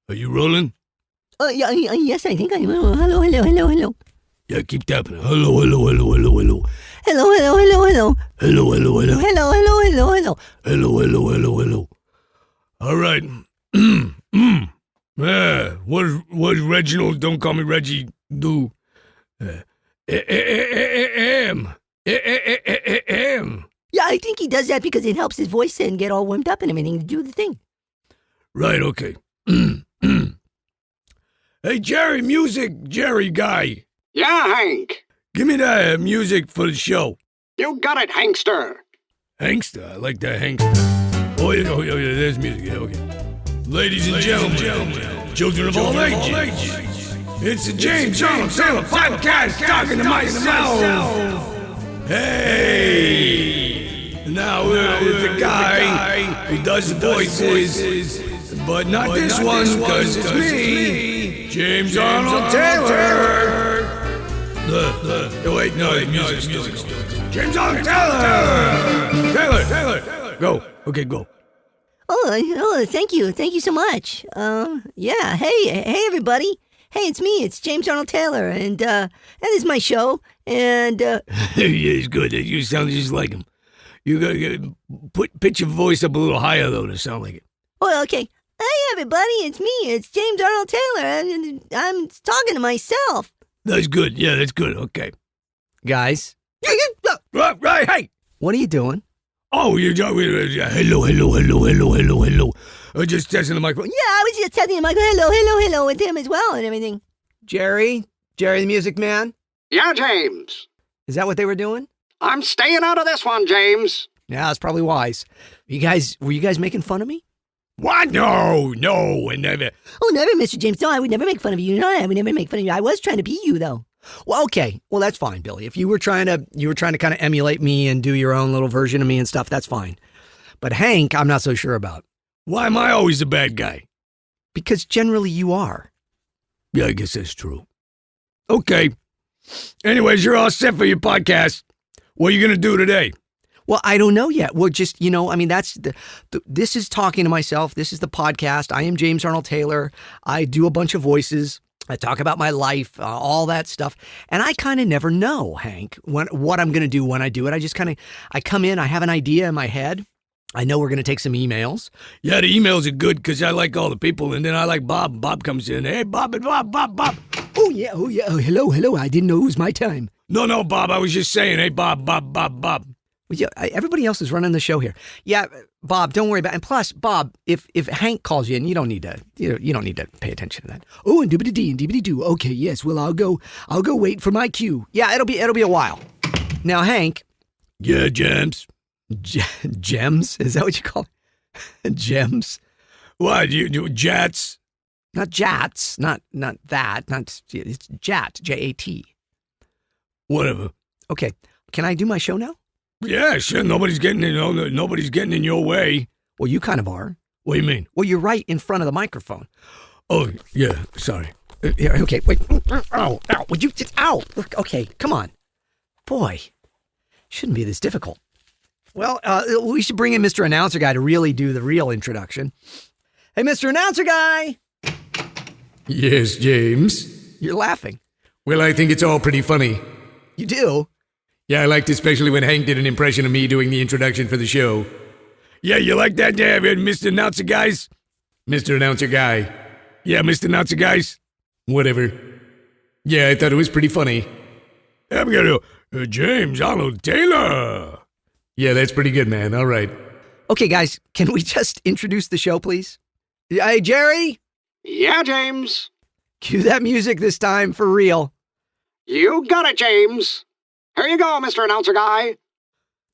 Are you rolling? Yes, I think I am. Hello. Yeah, keep tapping. Hello. Hello. All right. Yeah, what Reginald, don't call me Reggie, do? Am. Yeah, I think he does that because it helps his voice and get all warmed up and everything to do the thing. Right, okay. Hey, Jerry guy. Yeah, Hank. Give me the music for the show. You got it, Hankster. Hankster, I like that Hankster. Oh, yeah, there's music, yeah, okay. Ladies and gentlemen, children of all ages, it's the James Arnold Taylor Podcast talking to myself. Hey! Now, it's a guy who does the voices, but not this one, because it's me, James Arnold Taylor. Wait, no, music. James Arnold Taylor! Taylor! Go. Okay, go. Oh, thank you so much. Yeah, hey, everybody. Hey, it's me. It's James Arnold Taylor, and this is my show. And yeah, it's good. You sound just like him. You gotta pitch your voice up a little higher though to sound like it. Oh, okay. Hey, everybody. It's me. It's James Arnold Taylor, and I'm talking to myself. That's good. Yeah, that's good. Okay, Guys, right. Hey, what are you doing? oh, you're hello. Just testing the microphone. Yeah, I was just telling him, hello with him as well and everything. Jerry the Music Man? Yeah, James. Is that what they were doing? I'm staying out of this one, James. Yeah, that's probably wise. Were you guys making fun of me? What? No, and never. Oh, never, Mr. James. No, I would never make fun of you. No, I would never make fun of you. I was trying to be you, though. Well, okay. Well, that's fine, Billy. If you were trying to kind of emulate me and do your own little version of me and stuff, that's fine. But Hank, I'm not so sure about. Why am I always the bad guy? Because generally you are. Yeah, I guess that's true. Okay. Anyways, you're all set for your podcast. What are you going to do today? Well, I don't know yet. Well, just, that's this is talking to myself. This is the podcast. I am James Arnold Taylor. I do a bunch of voices. I talk about my life, all that stuff. And I kind of never know, Hank, what I'm going to do when I do it. I come in, I have an idea in my head. I know we're going to take some emails. Yeah, the emails are good because I like all the people. And then I like Bob. Bob comes in. Hey, Bob. Oh, yeah. Oh, hello. I didn't know it was my time. No, Bob. I was just saying, hey, Bob. Well, yeah, everybody else is running the show here. Yeah, Bob, don't worry about it. And plus, Bob, if Hank calls you in, you don't need to pay attention to that. Oh, and dibbity-dee and dibbity-doo. Okay, yes. Well, I'll go wait for my cue. Yeah, it'll be a while. Now, Hank. Yeah, James. Gems? Is that what you call it? Gems? What? You Jats? Not Jats. Not that. It's Jat. J-A-T. Whatever. Okay. Can I do my show now? Yeah, sure. Nobody's getting in your way. Well, you kind of are. What do you mean? Well, you're right in front of the microphone. Oh, yeah. Sorry. Yeah, okay, wait. Ow. Would you just, ow. Look, okay, come on. Boy, shouldn't be this difficult. Well, we should bring in Mr. Announcer Guy to really do the real introduction. Hey, Mr. Announcer Guy. Yes, James. You're laughing. Well, I think it's all pretty funny. You do? Yeah, I liked especially when Hank did an impression of me doing the introduction for the show. Yeah, you like that, Mr. Announcer Guys? Mr. Announcer Guy. Yeah, Mr. Announcer Guys? Whatever. Yeah, I thought it was pretty funny. I'm gonna James Arnold Taylor. Yeah, that's pretty good, man. All right. Okay, guys, can we just introduce the show, please? Hey, Jerry? Yeah, James. Cue that music this time, for real. You got it, James. Here you go, Mr. Announcer Guy.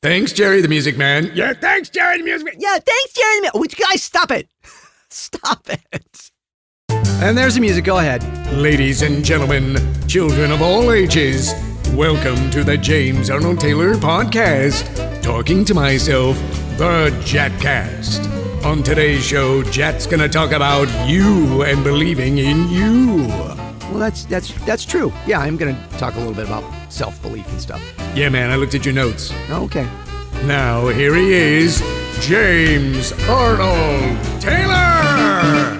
Thanks, Jerry the Music Man. Yeah, thanks, Jerry the Music Man. Yeah, thanks, Jerry. Would you guys stop it? Stop it. And there's the music. Go ahead. Ladies and gentlemen, children of all ages, welcome to the James Arnold Taylor Podcast, talking to myself, the JATcast. On today's show, Jat's gonna talk about you and believing in you. Well, that's true. Yeah, I'm gonna talk a little bit about self-belief and stuff. Yeah, man, I looked at your notes. Okay. Now, here he is, James Arnold Taylor!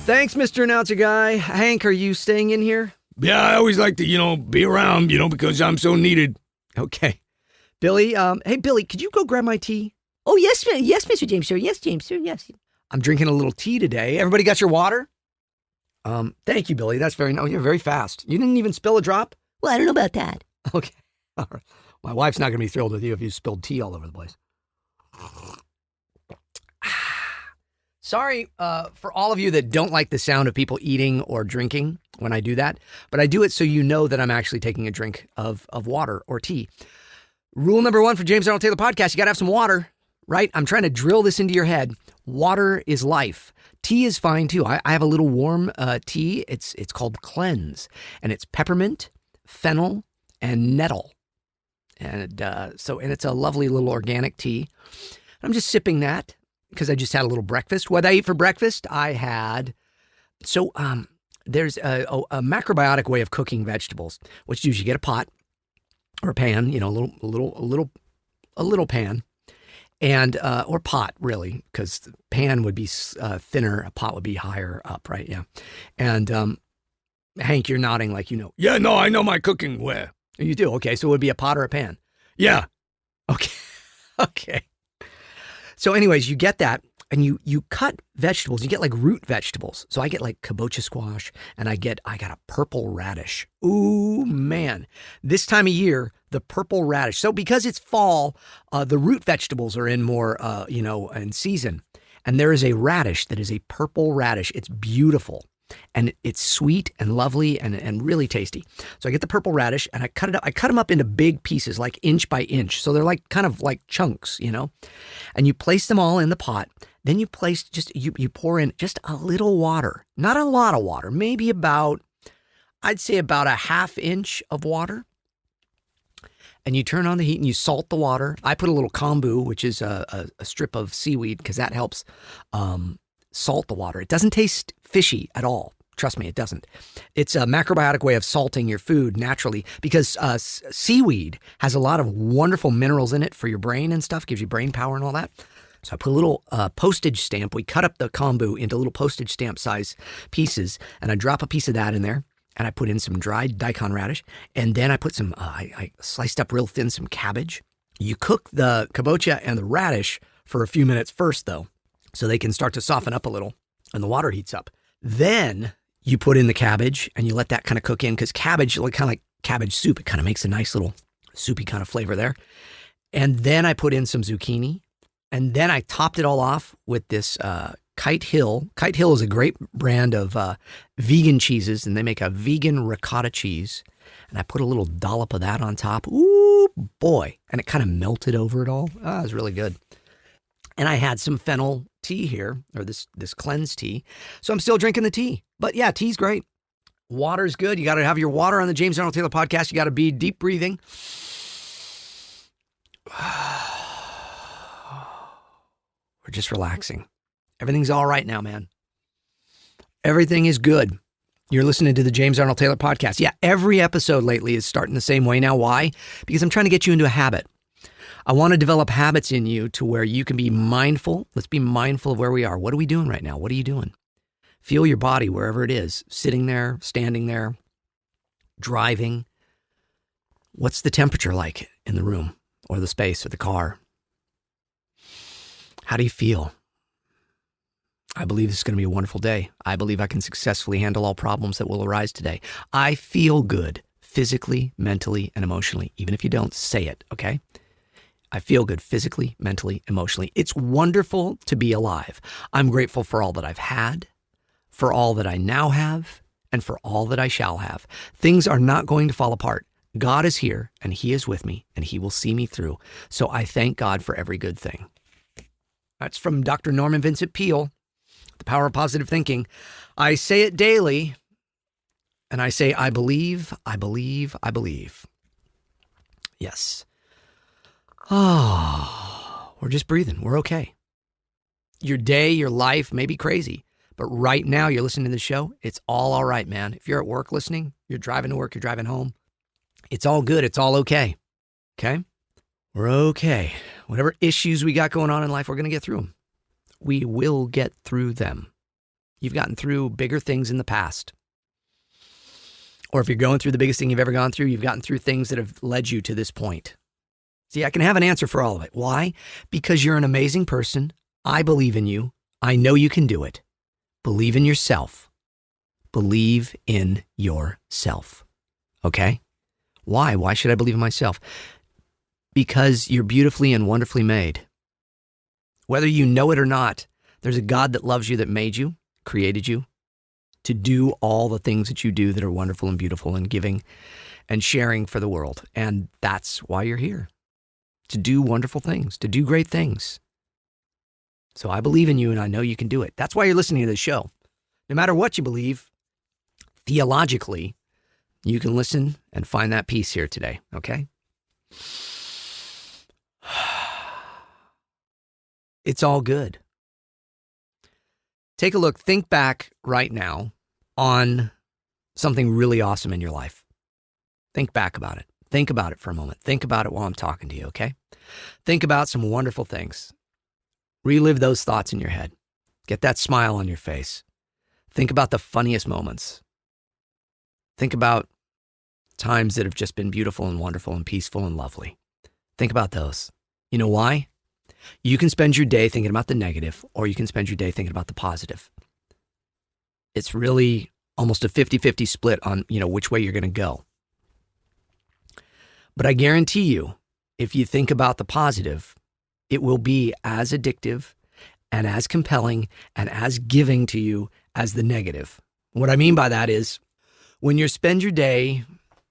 Thanks, Mr. Announcer Guy. Hank, are you staying in here? Yeah, I always like to, be around, because I'm so needed. Okay. Billy, hey, Billy, could you go grab my tea? Oh, yes, Mr. James, sir. Yes, James, sir. Yes. I'm drinking a little tea today. Everybody got your water? Thank you, Billy. That's you're very fast. You didn't even spill a drop? Well, I don't know about that. Okay. All right. My wife's not going to be thrilled with you if you spilled tea all over the place. Sorry for all of you that don't like the sound of people eating or drinking when I do that, but I do it so you know that I'm actually taking a drink of water or tea. Rule number 1 for James Arnold Taylor Podcast, you got to have some water, right? I'm trying to drill this into your head. Water is life. Tea is fine too. I have a little warm tea. It's called Cleanse, and it's peppermint, fennel, and nettle. And it's a lovely little organic tea. I'm just sipping that because I just had a little breakfast. What I ate for breakfast, I had, there's a macrobiotic way of cooking vegetables, which is you get a pot or a pan, a little pan, and or pot really, because the pan would be thinner, a pot would be higher up, right? Yeah. And Hank, you're nodding like you know. Yeah, no, I know my cooking ware. You do? Okay, so it would be a pot or a pan. Yeah. Okay. So anyways, you get that and you cut vegetables. You get like root vegetables. So I get like kabocha squash and I got a purple radish. Ooh, man. This time of year, the purple radish. So because it's fall, the root vegetables are in more, in season. And there is a radish that is a purple radish. It's beautiful. And it's sweet and lovely and really tasty. So I get the purple radish and I cut it up. I cut them up into big pieces, like inch by inch. So they're like kind of like chunks, and you place them all in the pot. Then you place you pour in just a little water, not a lot of water, maybe I'd say about a half inch of water. And you turn on the heat and you salt the water. I put a little kombu, which is a strip of seaweed, because that helps salt the water. It doesn't taste fishy at all. Trust me, it doesn't. It's a macrobiotic way of salting your food naturally, because seaweed has a lot of wonderful minerals in it for your brain and stuff, gives you brain power and all that. So I put a little postage stamp. We cut up the kombu into little postage stamp size pieces, and I drop a piece of that in there, and I put in some dried daikon radish, and then I put some, I sliced up real thin some cabbage. You cook the kabocha and the radish for a few minutes first, though, so they can start to soften up a little and the water heats up. Then you put in the cabbage and you let that kind of cook in, because cabbage, kind of like cabbage soup, it kind of makes a nice little soupy kind of flavor there. And then I put in some zucchini, and then I topped it all off with this Kite Hill. Kite Hill is a great brand of vegan cheeses, and they make a vegan ricotta cheese. And I put a little dollop of that on top. Ooh, boy. And it kind of melted over it all. It was really good. And I had some fennel tea here, or this cleanse tea. So I'm still drinking the tea. But yeah, tea's great. Water's good. You got to have your water on the James Arnold Taylor Podcast. You got to be deep breathing. We're just relaxing. Everything's all right now, man. Everything is good. You're listening to the James Arnold Taylor Podcast. Yeah, every episode lately is starting the same way now. Why? Because I'm trying to get you into a habit. I want to develop habits in you to where you can be mindful. Let's be mindful of where we are. What are we doing right now? What are you doing? Feel your body wherever it is, sitting there, standing there, driving. What's the temperature like in the room or the space or the car? How do you feel? I believe this is going to be a wonderful day. I believe I can successfully handle all problems that will arise today. I feel good physically, mentally, and emotionally, even if you don't say it, okay? I feel good physically, mentally, emotionally. It's wonderful to be alive. I'm grateful for all that I've had, for all that I now have, and for all that I shall have. Things are not going to fall apart. God is here, and He is with me, and He will see me through. So I thank God for every good thing. That's from Dr. Norman Vincent Peale, The Power of Positive Thinking. I say it daily, and I say, I believe, I believe, I believe. Yes. Oh, we're just breathing. We're okay. Your day, your life may be crazy, but right now you're listening to the show. It's all right, man. If you're at work listening, you're driving to work, you're driving home. It's all good. It's all okay. Okay? We're okay. Whatever issues we got going on in life, we're going to get through them. We will get through them. You've gotten through bigger things in the past. Or if you're going through the biggest thing you've ever gone through, you've gotten through things that have led you to this point. See, I can have an answer for all of it. Why? Because you're an amazing person. I believe in you. I know you can do it. Believe in yourself. Believe in yourself. Okay? Why? Why should I believe in myself? Because you're beautifully and wonderfully made. Whether you know it or not, there's a God that loves you, that made you, created you, to do all the things that you do that are wonderful and beautiful and giving and sharing for the world. And that's why you're here, to do wonderful things, to do great things. So I believe in you and I know you can do it. That's why you're listening to this show. No matter what you believe, theologically, you can listen and find that peace here today, okay? It's all good. Take a look, think back right now on something really awesome in your life. Think back about it. Think about it for a moment. Think about it while I'm talking to you, okay? Think about some wonderful things. Relive those thoughts in your head. Get that smile on your face. Think about the funniest moments. Think about times that have just been beautiful and wonderful and peaceful and lovely. Think about those. You know why? You can spend your day thinking about the negative, or you can spend your day thinking about the positive. It's really almost a 50-50 split on, which way you're going to go. But I guarantee you, if you think about the positive, it will be as addictive and as compelling and as giving to you as the negative. What I mean by that is, when you spend your day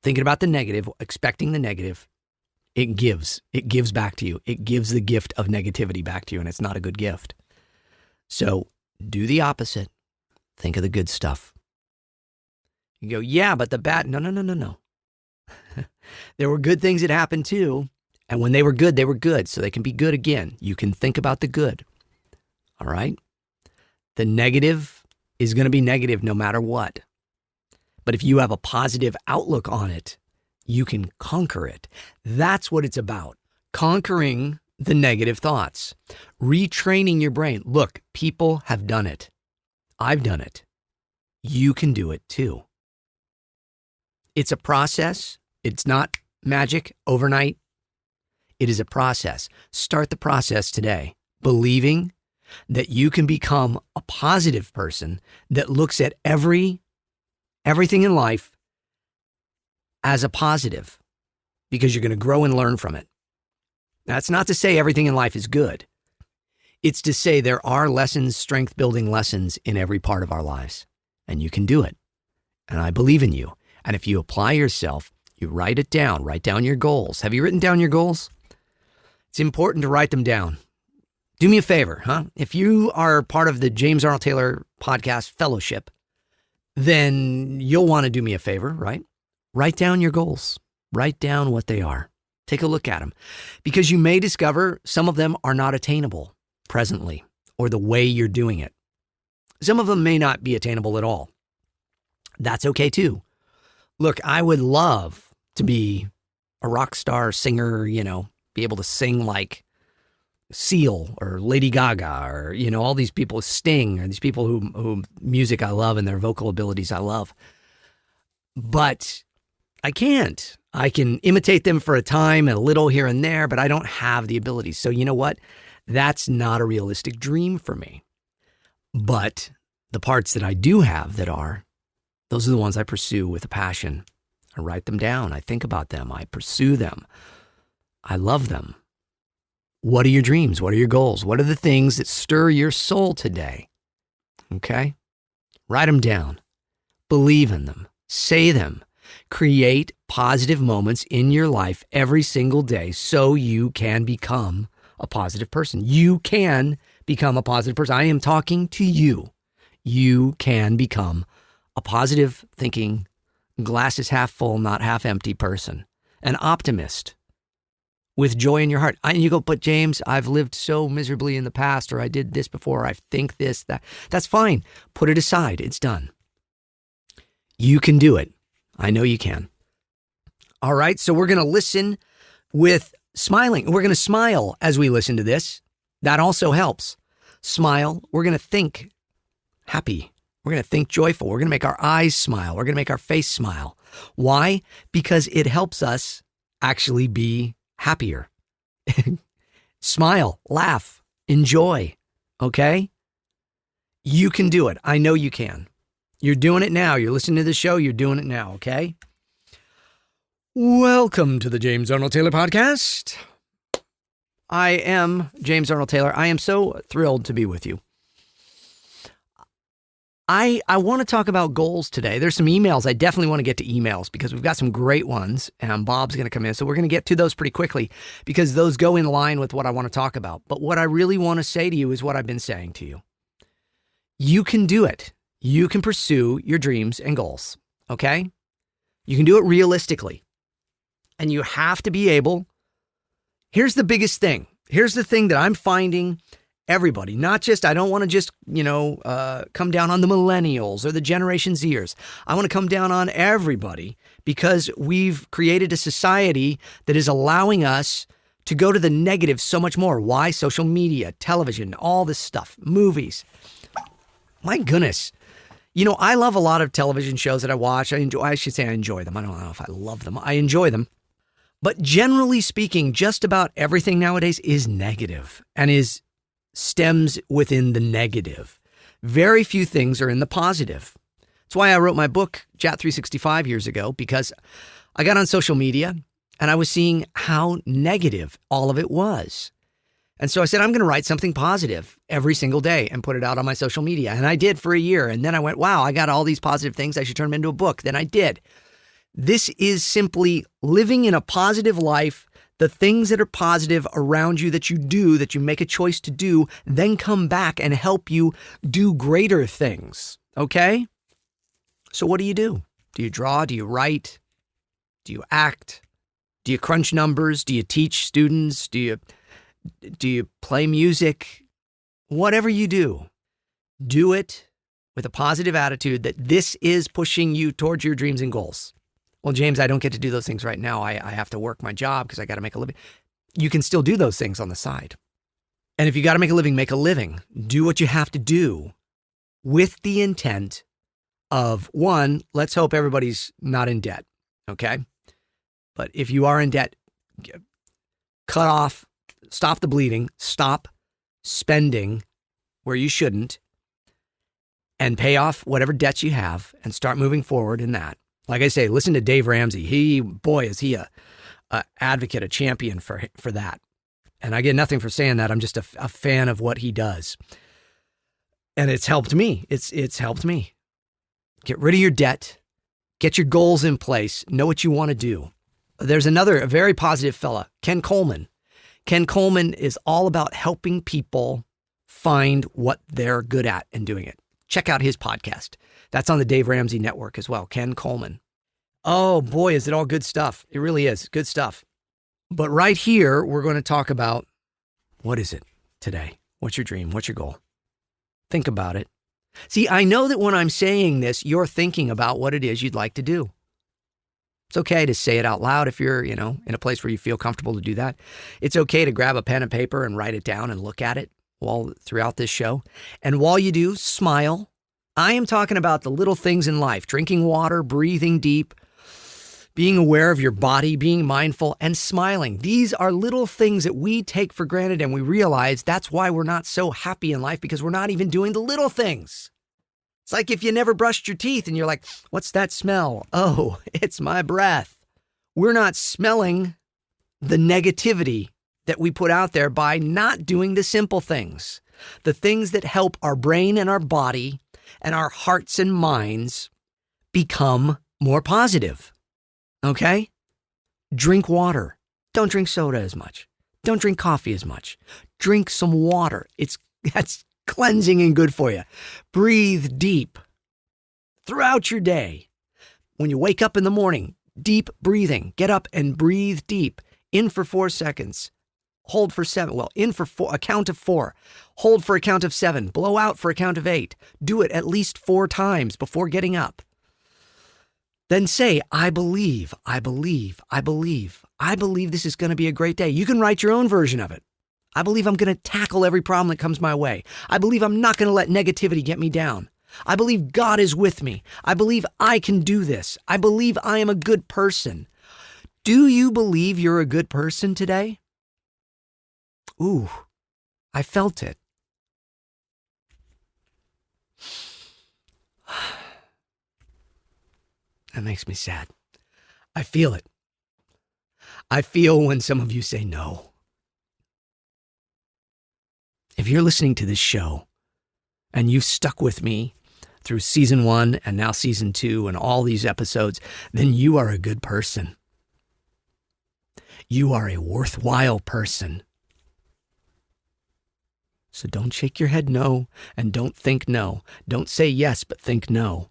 thinking about the negative, expecting the negative, it gives back to you. It gives the gift of negativity back to you, and it's not a good gift. So do the opposite. Think of the good stuff. You go, yeah, but the bad, no. There were good things that happened too, and when they were good, so they can be good again. You can think about the good, all right? The negative is going to be negative no matter what. But if you have a positive outlook on it, you can conquer it. That's what it's about. Conquering the negative thoughts. Retraining your brain. Look, people have done it. I've done it. You can do it too. It's a process. It's not magic overnight. It is a process. Start the process today, believing that you can become a positive person that looks at everything in life as a positive, because you're going to grow and learn from it. That's not to say everything in life is good. It's to say there are lessons, strength-building lessons in every part of our lives, and you can do it. And I believe in you. And if you apply yourself, you write it down. Write down your goals. Have you written down your goals? It's important to write them down. Do me a favor, huh? If you are part of the James Arnold Taylor Podcast Fellowship, then you'll want to do me a favor, right? Write down your goals. Write down what they are. Take a look at them, because you may discover some of them are not attainable presently, or the way you're doing it. Some of them may not be attainable at all. That's okay too. Look, I would love to be a rock star singer, be able to sing like Seal or Lady Gaga or, all these people, Sting, or these people who music I love and their vocal abilities I love. But I can't. I can imitate them for a time, a little here and there, but I don't have the ability. So you know what? That's not a realistic dream for me. But the parts that I do have those are the ones I pursue with a passion. I write them down. I think about them. I pursue them. I love them. What are your dreams? What are your goals? What are the things that stir your soul today? Okay? Write them down. Believe in them. Say them. Create positive moments in your life every single day so you can become a positive person. You can become a positive person. I am talking to you. You can become a positive thinking, glasses half full, not half empty person. An optimist with joy in your heart. And you go, but James, I've lived so miserably in the past, or I did this before, or I think this, that. That's fine. Put it aside. It's done. You can do it. I know you can. All right, so we're going to listen with smiling. We're going to smile as we listen to this. That also helps. Smile. We're going to think happy We're going to think joyful. We're going to make our eyes smile. We're going to make our face smile. Why? Because it helps us actually be happier. Smile, laugh, enjoy. Okay? You can do it. I know you can. You're doing it now. You're listening to the show. You're doing it now. Okay? Welcome to the James Arnold Taylor Podcast. I am James Arnold Taylor. I am so thrilled to be with you. I want to talk about goals today. There's some emails. I definitely want to get to emails because we've got some great ones, and Bob's going to come in. So we're going to get to those pretty quickly because those go in line with what I want to talk about. But what I really want to say to you is what I've been saying to you. You can do it. You can pursue your dreams and goals, okay? You can do it realistically. And you have to be able. Here's the biggest thing. Here's the thing that I'm finding everybody, not just, I don't want to just, come down on the millennials or the Generation Zers. I want to come down on everybody because we've created a society that is allowing us to go to the negative so much more. Why? Social media, television, all this stuff, movies. My goodness. I love a lot of television shows that I watch. I enjoy them. I don't know if I love them. I enjoy them. But generally speaking, just about everything nowadays is negative and stems within the negative. Very few things are in the positive. That's why I wrote my book, JAT365, years ago, because I got on social media and I was seeing how negative all of it was. And so I said, I'm going to write something positive every single day and put it out on my social media. And I did for a year. And then I went, wow, I got all these positive things. I should turn them into a book. Then I did. This is simply living in a positive life. The things that are positive around you that you do, that you make a choice to do, then come back and help you do greater things. Okay? So what do? Do you draw? Do you write? Do you act? Do you crunch numbers? Do you teach students? Do you play music? Whatever you do it with a positive attitude that this is pushing you towards your dreams and goals. Well, James, I don't get to do those things right now. I have to work my job because I got to make a living. You can still do those things on the side. And if you got to make a living, make a living. Do what you have to do with the intent of, one, let's hope everybody's not in debt, okay? But if you are in debt, cut off, stop the bleeding, stop spending where you shouldn't, and pay off whatever debts you have and start moving forward in that. Like I say, listen to Dave Ramsey. Is he a advocate, a champion for that. And I get nothing for saying that. I'm just a fan of what he does. And it's helped me. It's helped me. Get rid of your debt. Get your goals in place. Know what you want to do. There's a very positive fella, Ken Coleman. Ken Coleman is all about helping people find what they're good at and doing it. Check out his podcast. That's on the Dave Ramsey Network as well, Ken Coleman. Oh boy, is it all good stuff. It really is good stuff. But right here, we're going to talk about, what is it today? What's your dream? What's your goal? Think about it. See, I know that when I'm saying this, you're thinking about what it is you'd like to do. It's okay to say it out loud if you're, in a place where you feel comfortable to do that. It's okay to grab a pen and paper and write it down and look at it throughout this show. And while you do, smile. I am talking about the little things in life, drinking water, breathing deep, being aware of your body, being mindful, and smiling. These are little things that we take for granted, and we realize that's why we're not so happy in life, because we're not even doing the little things. It's like if you never brushed your teeth and you're like, what's that smell? Oh, it's my breath. We're not smelling the negativity that we put out there by not doing the simple things, the things that help our brain and our body and our hearts and minds become more positive. Okay? Drink water. Don't drink soda as much. Don't drink coffee as much. Drink some water. That's cleansing and good for you. Breathe deep throughout your day. When you wake up in the morning, deep breathing. Get up and breathe deep. In for 4 seconds. Hold for 7. Well, in for a count of 4. Hold for a count of 7. Blow out for a count of 8. Do it at least 4 times before getting up. Then say, I believe, I believe, I believe. I believe this is going to be a great day. You can write your own version of it. I believe I'm going to tackle every problem that comes my way. I believe I'm not going to let negativity get me down. I believe God is with me. I believe I can do this. I believe I am a good person. Do you believe you're a good person today? Ooh, I felt it. That makes me sad. I feel it. I feel when some of you say no. If you're listening to this show and you've stuck with me through season 1 and now season 2 and all these episodes, then you are a good person. You are a worthwhile person. So don't shake your head no and don't think no. Don't say yes, but think no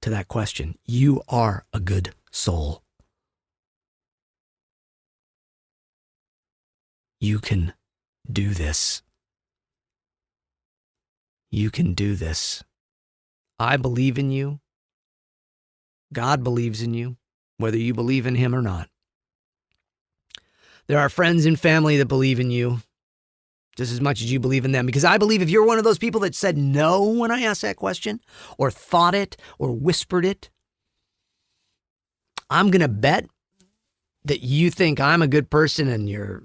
to that question. You are a good soul. You can do this. You can do this. I believe in you. God believes in you, whether you believe in him or not. There are friends and family that believe in you just as much as you believe in them. Because I believe if you're one of those people that said no when I asked that question, or thought it, or whispered it, I'm going to bet that you think I'm a good person and your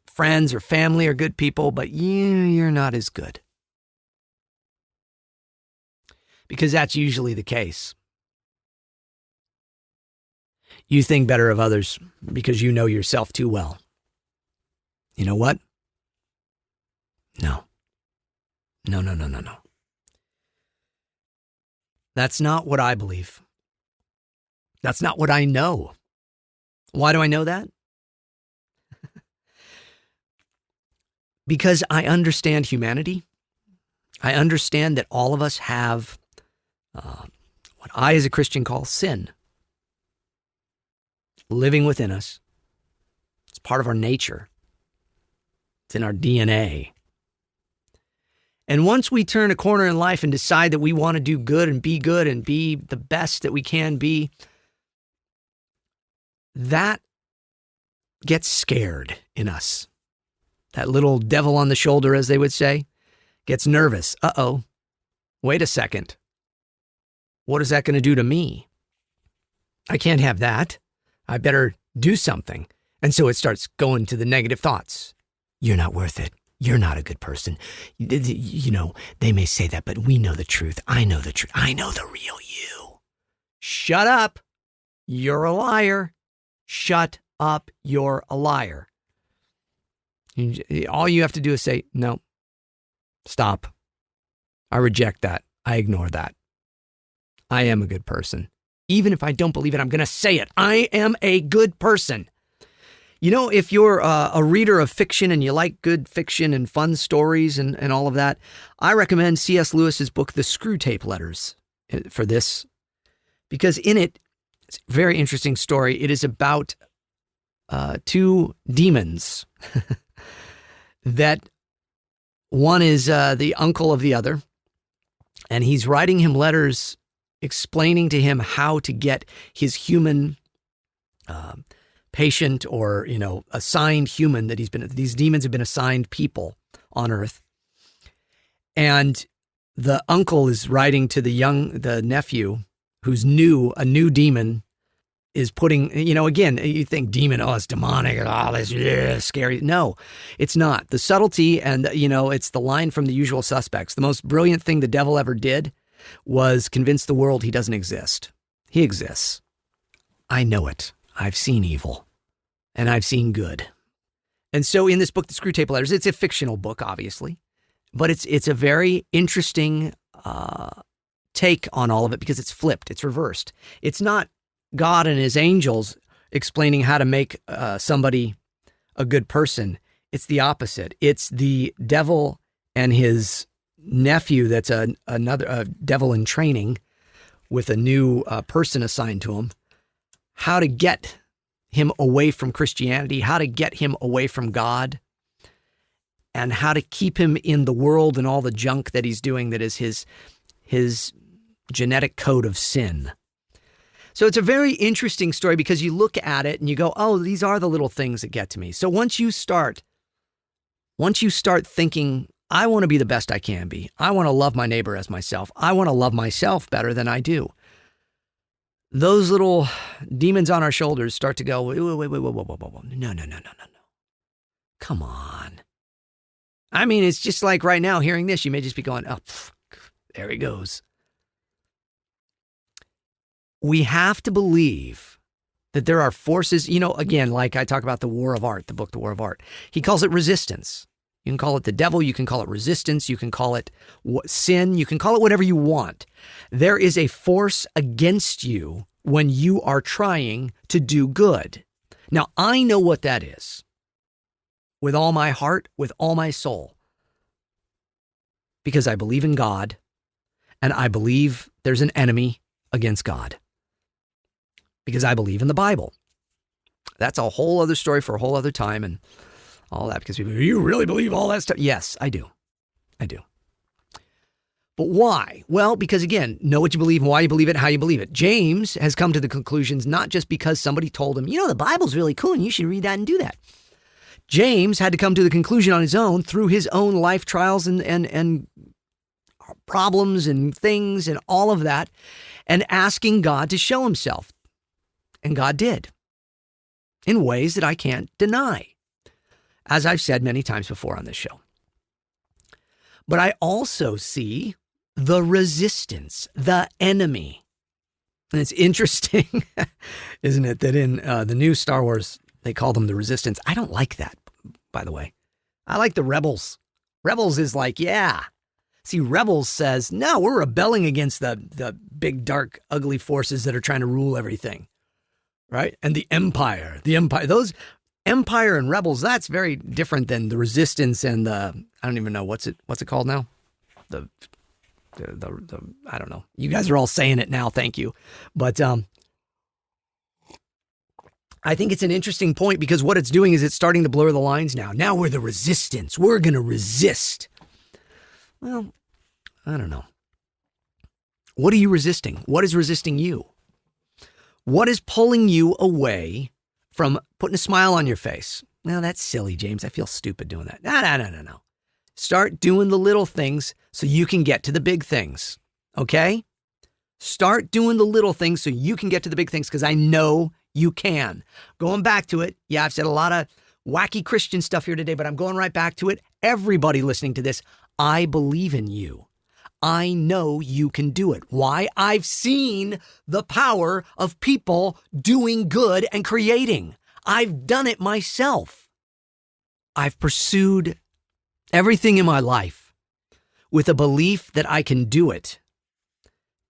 friends or family are good people, but you're not as good. Because that's usually the case. You think better of others because you know yourself too well. You know what? No. No. That's not what I believe. That's not what I know. Why do I know that? Because I understand humanity. I understand that all of us have what I as a Christian call sin living within us. It's part of our nature. It's in our DNA. And once we turn a corner in life and decide that we want to do good and be the best that we can be, that gets scared in us. That little devil on the shoulder, as they would say, gets nervous. Uh-oh, wait a second. What is that going to do to me? I can't have that. I better do something. And so it starts going to the negative thoughts. You're not worth it. You're not a good person. You know, they may say that, but we know the truth. I know the truth. I know the real you. Shut up. You're a liar. Shut up. You're a liar. All you have to do is say, no, stop. I reject that. I ignore that. I am a good person. Even if I don't believe it, I'm going to say it. I am a good person. You know, if you're a reader of fiction and you like good fiction and fun stories and all of that, I recommend C.S. Lewis's book, The Screwtape Letters, for this. Because in it, it's a very interesting story. It is about two demons that one is the uncle of the other, and he's writing him letters explaining to him how to get his human patient or, assigned human that these demons have been assigned people on earth. And the uncle is writing to the nephew who's a new demon is putting, again, you think demon, it's demonic and all this scary. No, it's not. The subtlety and, it's the line from The Usual Suspects. The most brilliant thing the devil ever did was convince the world he doesn't exist. He exists. I know it. I've seen evil and I've seen good. And so in this book, The Screwtape Letters, it's a fictional book, obviously, but it's a very interesting take on all of it because it's flipped. It's reversed. It's not God and his angels explaining how to make somebody a good person. It's the opposite. It's the devil and his nephew that's another devil in training with a new person assigned to him, how to get him away from Christianity, how to get him away from God, and how to keep him in the world and all the junk that he's doing that is his genetic code of sin. So it's a very interesting story because you look at it and you go, oh, these are the little things that get to me. So once you start thinking I want to be the best I can be. I want to love my neighbor as myself. I want to love myself better than I do. Those little demons on our shoulders start to go, wait. No. Come on. I mean, it's just like right now hearing this, you may just be going, oh, there he goes. We have to believe that there are forces, again, like I talk about the War of Art, the book, The War of Art. He calls it resistance. You can call it the devil. You can call it resistance. You can call it sin. You can call it whatever you want. There is a force against you when you are trying to do good. Now, I know what that is with all my heart, with all my soul, because I believe in God and I believe there's an enemy against God, because I believe in the Bible. That's a whole other story for a whole other time and all that, because people, you really believe all that stuff? Yes, I do. But why? Well, because again, know what you believe and why you believe it, how you believe it. James has come to the conclusions not just because somebody told him, the Bible's really cool and you should read that and do that. James had to come to the conclusion on his own through his own life trials and problems and things and all of that, and asking God to show himself. And God did, in ways that I can't deny, as I've said many times before on this show. But I also see the resistance, the enemy. And it's interesting, isn't it, that in the new Star Wars, they call them the resistance. I don't like that, by the way. I like the rebels. Rebels is like, yeah. See, rebels says, no, we're rebelling against the big, dark, ugly forces that are trying to rule everything, right? And the empire, those empire and rebels, that's very different than the resistance and the, I don't even know, what's it called now? The I don't know. You guys are all saying it now, thank you. But I think it's an interesting point, because what it's doing is it's starting to blur the lines now. Now we're the resistance. We're going to resist. Well, I don't know. What are you resisting? What is resisting you? What is pulling you away from putting a smile on your face? Well, that's silly, James. I feel stupid doing that. No. Start doing the little things so you can get to the big things, okay? Start doing the little things so you can get to the big things, because I know you can. Going back to it, yeah, I've said a lot of wacky Christian stuff here today, but I'm going right back to it. Everybody listening to this, I believe in you. I know you can do it. Why? I've seen the power of people doing good and creating. I've done it myself. I've pursued everything in my life with a belief that I can do it,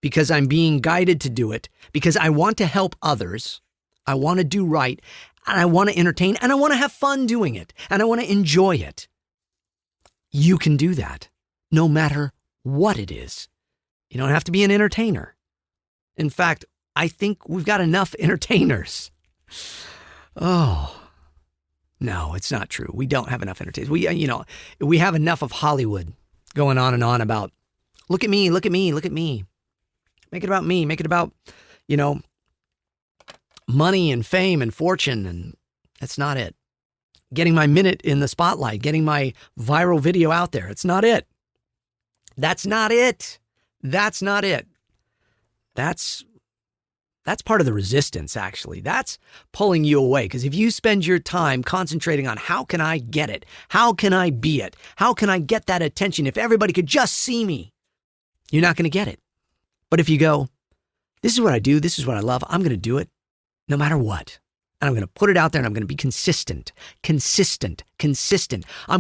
because I'm being guided to do it, because I want to help others. I want to do right, and I want to entertain, and I want to have fun doing it, and I want to enjoy it. You can do that no matter what it is. You don't have to be an entertainer. In fact, I think we've got enough entertainers. Oh, no, it's not true. We don't have enough entertainers. We have enough of Hollywood going on and on about, look at me, look at me, look at me. Make it about me. Make it about, money and fame and fortune. And that's not it. Getting my minute in the spotlight, getting my viral video out there. It's not it. That's not it. That's not it. That's part of the resistance, actually. That's pulling you away. Because if you spend your time concentrating on how can I get it? How can I be it? How can I get that attention? If everybody could just see me, you're not going to get it. But if you go, this is what I do, this is what I love, I'm going to do it no matter what. And I'm going to put it out there, and I'm going to be consistent. I'm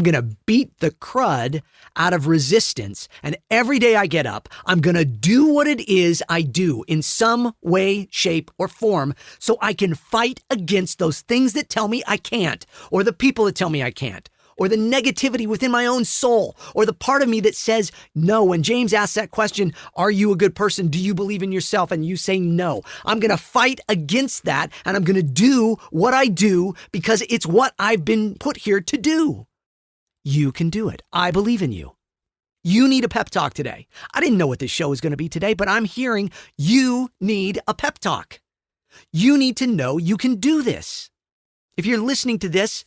going to beat the crud out of resistance. And every day I get up, I'm going to do what it is I do in some way, shape, or form, so I can fight against those things that tell me I can't, or the people that tell me I can't, or the negativity within my own soul, or the part of me that says no. When James asks that question, are you a good person? Do you believe in yourself? And you say no. I'm going to fight against that, and I'm going to do what I do because it's what I've been put here to do. You can do it. I believe in you. You need a pep talk today. I didn't know what this show was going to be today, but I'm hearing you need a pep talk. You need to know you can do this. If you're listening to this,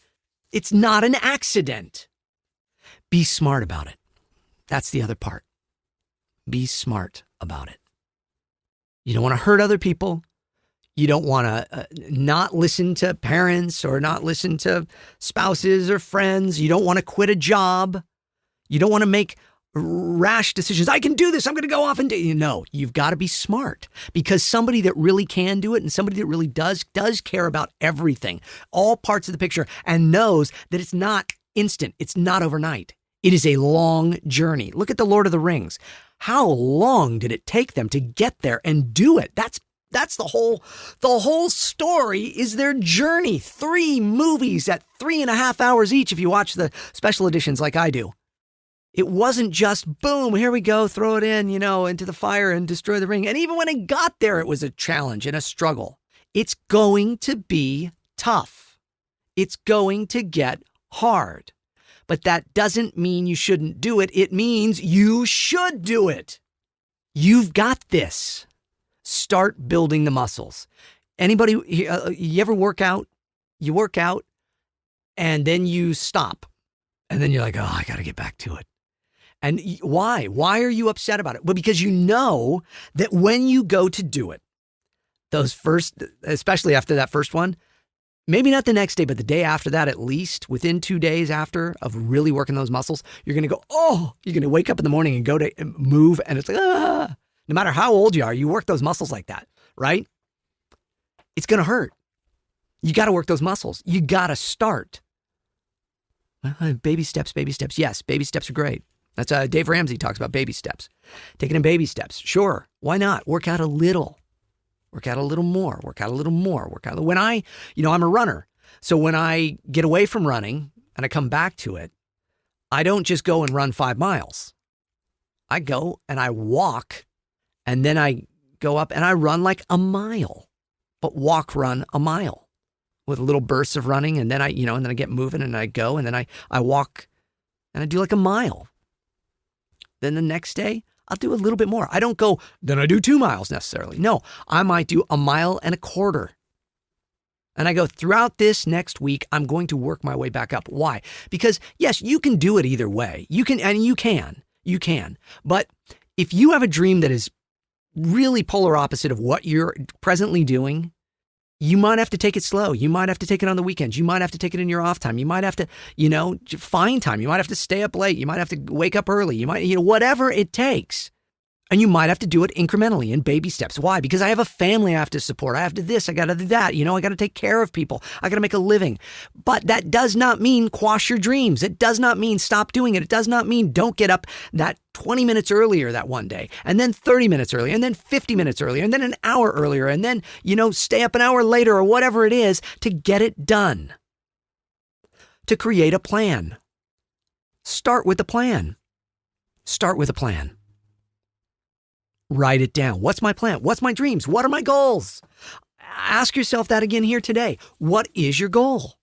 it's not an accident. Be smart about it. That's the other part. Be smart about it. You don't want to hurt other people. You don't want to not listen to parents or not listen to spouses or friends. You don't want to quit a job. You don't want to make rash decisions. I can do this. I'm going to go off and do it. No, you've got to be smart, because somebody that really can do it and somebody that really does care about everything, all parts of the picture, and knows that it's not instant. It's not overnight. It is a long journey. Look at the Lord of the Rings. How long did it take them to get there and do it? That's the whole story is their journey. 3 movies at 3.5 hours each if you watch the special editions like I do. It wasn't just, boom, here we go, throw it in, into the fire and destroy the ring. And even when it got there, it was a challenge and a struggle. It's going to be tough. It's going to get hard. But that doesn't mean you shouldn't do it. It means you should do it. You've got this. Start building the muscles. Anybody, you ever work out? You work out and then you stop. And then you're like, oh, I got to get back to it. And why? Why are you upset about it? Well, because you know that when you go to do it, those first, especially after that first one, maybe not the next day, but the day after that, at least within 2 days after of really working those muscles, you're going to go, oh, you're going to wake up in the morning and go to move. And it's like, ah, no matter how old you are, you work those muscles like that, right? It's going to hurt. You got to work those muscles. You got to start. Baby steps, baby steps. Yes, baby steps are great. That's Dave Ramsey talks about baby steps. Taking in baby steps. Sure. Why not? Work out a little. Work out a little more. Work out a little more. Work out. When I'm a runner. So when I get away from running and I come back to it, I don't just go and run 5 miles. I go and I walk, and then I go up and I run like a mile, but run a mile with little bursts of running. And then and then I get moving and I go, and then I walk and I do like a mile. Then the next day, I'll do a little bit more. I don't go, then I do 2 miles necessarily. No, I might do 1.25 miles. And I go, throughout this next week, I'm going to work my way back up. Why? Because yes, you can do it either way. You can. But if you have a dream that is really polar opposite of what you're presently doing, you might have to take it slow. You might have to take it on the weekends. You might have to take it in your off time. You might have to, find time. You might have to stay up late. You might have to wake up early. You might, whatever it takes. And you might have to do it incrementally in baby steps. Why? Because I have a family I have to support. I have to this, I got to do that. I got to take care of people. I got to make a living. But that does not mean quash your dreams. It does not mean stop doing it. It does not mean don't get up that 20 minutes earlier that one day, and then 30 minutes earlier, and then 50 minutes earlier, and then an hour earlier, and then, stay up an hour later or whatever it is to get it done. To create a plan. Start with a plan. Start with a plan. Write it down. What's my plan? What's my dreams? What are my goals? Ask yourself that again here today. What is your goal?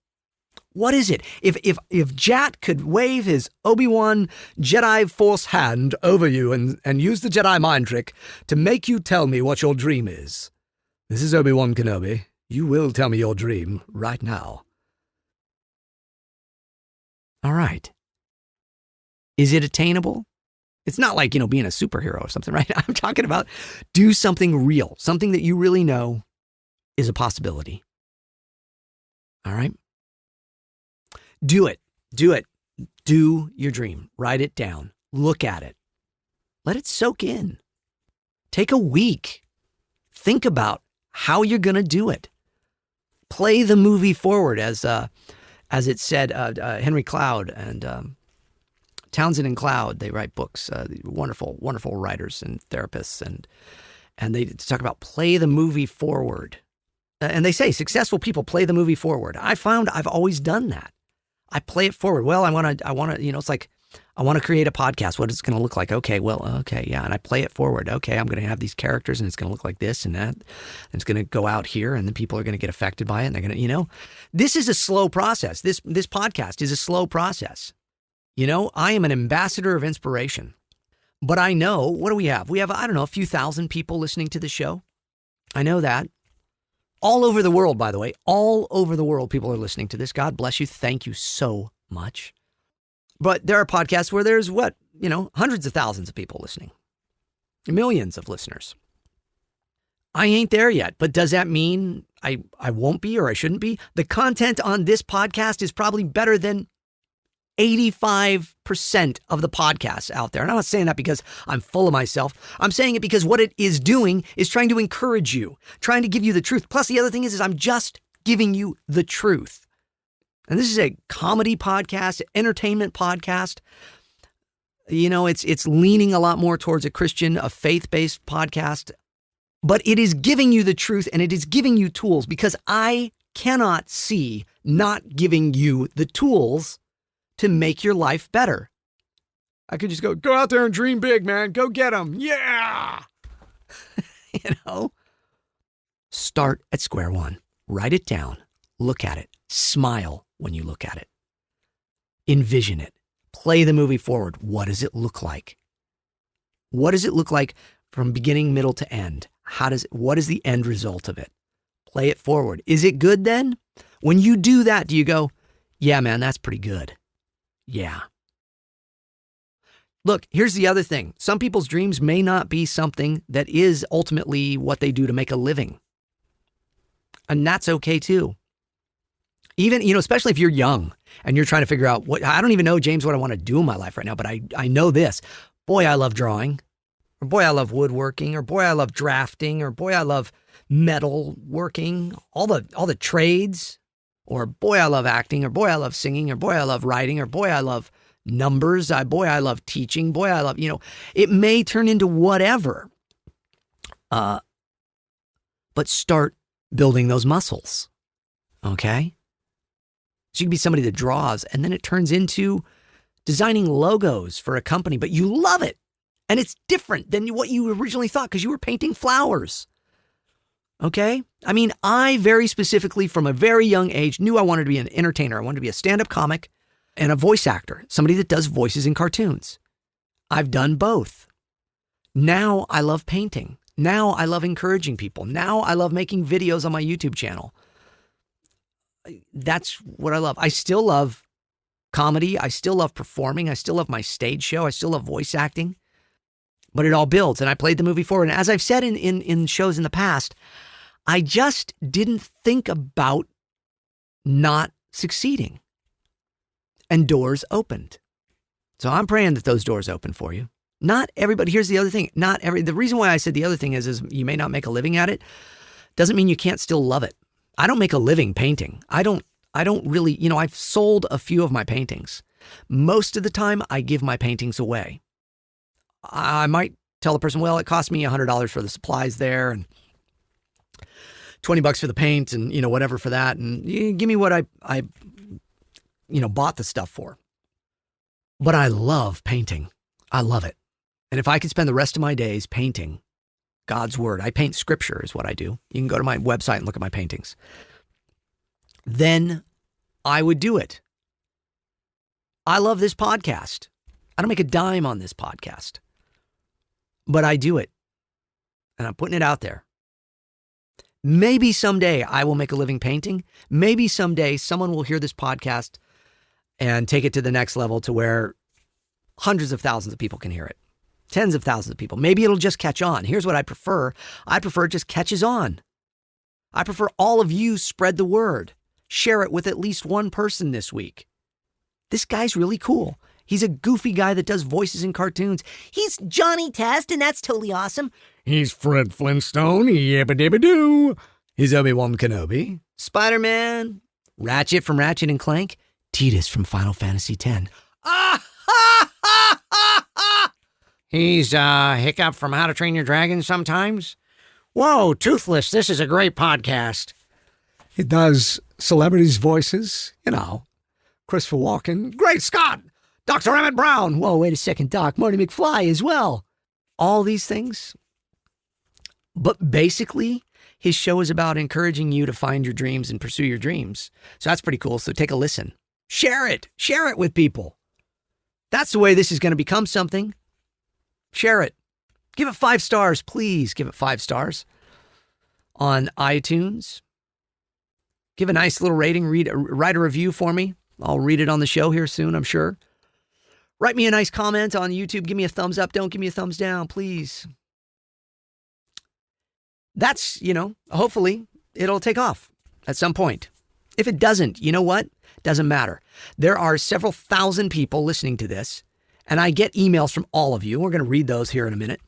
What is it? If Jat could wave his Obi-Wan Jedi Force hand over you and use the Jedi mind trick to make you tell me what your dream is. This is Obi-Wan Kenobi. You will tell me your dream right now. All right. Is it attainable? It's not like, being a superhero or something, right? I'm talking about do something real, something that you really know is a possibility. All right? Do it. Do it. Do your dream. Write it down. Look at it. Let it soak in. Take a week. Think about how you're going to do it. Play the movie forward, as it said, Henry Cloud and Townsend and Cloud. They write books. Wonderful, wonderful writers and therapists, and they talk about play the movie forward. And they say successful people play the movie forward. I found I've always done that. I play it forward. Well, I want to, it's like, I want to create a podcast. What is it going to look like? Okay, yeah. And I play it forward. Okay, I'm going to have these characters and it's going to look like this and that. And it's going to go out here and then people are going to get affected by it. And they're going to, this is a slow process. This podcast is a slow process. I am an ambassador of inspiration. But I know, what do we have? We have, I don't know, a few thousand people listening to the show. I know that. All over the world, by the way. All over the world, people are listening to this. God bless you. Thank you so much. But there are podcasts where there's hundreds of thousands of people listening, millions of listeners. I ain't there yet, but does that mean I won't be or I shouldn't be? The content on this podcast is probably better than 85% of the podcasts out there. And I'm not saying that because I'm full of myself. I'm saying it because what it is doing is trying to encourage you, trying to give you the truth. Plus, the other thing is I'm just giving you the truth. And this is a comedy podcast, entertainment podcast. It's leaning a lot more towards a Christian, a faith-based podcast. But it is giving you the truth and it is giving you tools because I cannot see not giving you the tools to make your life better. I could just go out there and dream big, man. Go get them. Yeah. Start at square one. Write it down. Look at it. Smile when you look at it. Envision it. Play the movie forward. What does it look like? What does it look like from beginning, middle to end? What is the end result of it? Play it forward. Is it good then? When you do that, do you go, yeah, man, that's pretty good. Yeah. Look, here's the other thing. Some people's dreams may not be something that is ultimately what they do to make a living. And that's okay too. Even, especially if you're young and you're trying to figure out I don't even know, James, what I want to do in my life right now, but I know this. Boy, I love drawing. Or boy, I love woodworking, or boy, I love drafting, or boy, I love metal working, all the trades, or boy, I love acting, or boy, I love singing, or boy, I love writing, or boy, I love numbers, boy, I love teaching, boy, I love, it may turn into whatever. But start building those muscles, okay? So you can be somebody that draws, and then it turns into designing logos for a company, but you love it. And it's different than what you originally thought because you were painting flowers. Okay? I mean, I very specifically from a very young age knew I wanted to be an entertainer. I wanted to be a stand-up comic and a voice actor, somebody that does voices in cartoons. I've done both. Now I love painting. Now I love encouraging people. Now I love making videos on my YouTube channel. That's what I love. I still love comedy. I still love performing. I still love my stage show. I still love voice acting. But it all builds, and I played the movie forward. And as I've said in shows in the past, I just didn't think about not succeeding. And doors opened. So I'm praying that those doors open for you. Not everybody. Here's the other thing. The reason why I said the other thing is you may not make a living at it. Doesn't mean you can't still love it. I don't make a living painting. I don't really, I've sold a few of my paintings. Most of the time I give my paintings away. I might tell the person, well, it cost me $100 for the supplies there and $20 for the paint and, whatever for that. And you give me what I bought the stuff for. But I love painting. I love it. And if I could spend the rest of my days painting God's word, I paint scripture is what I do. You can go to my website and look at my paintings. Then I would do it. I love this podcast. I don't make a dime on this podcast. But I do it. And I'm putting it out there. Maybe someday I will make a living painting. Maybe someday someone will hear this podcast and take it to the next level to where hundreds of thousands of people can hear it. Tens of thousands of people. Maybe it'll just catch on. Here's what I prefer. I prefer it just catches on. I prefer all of you spread the word. Share it with at least one person this week. This guy's really cool. He's a goofy guy that does voices in cartoons. He's Johnny Test, and that's totally awesome. He's Fred Flintstone, yabba-dabba-doo. He's Obi-Wan Kenobi. Spider-Man. Ratchet from Ratchet and Clank. Tidus from Final Fantasy X. He's Hiccup from How to Train Your Dragon sometimes. Whoa, Toothless, this is a great podcast. He does celebrities' voices, Christopher Walken. Great Scott! Dr. Emmett Brown. Whoa, wait a second, Doc. Marty McFly as well. All these things. But basically, his show is about encouraging you to find your dreams and pursue your dreams. So that's pretty cool. So take a listen. Share it. Share it with people. That's the way this is going to become something. Share it. Give it 5 stars. Please give it 5 stars on iTunes. Give a nice little rating. Write a review for me. I'll read it on the show here soon, I'm sure. Write me a nice comment on YouTube. Give me a thumbs up. Don't give me a thumbs down, please. That's, hopefully it'll take off at some point. If it doesn't, you know what? Doesn't matter. There are several thousand people listening to this, and I get emails from all of you. We're going to read those here in a minute,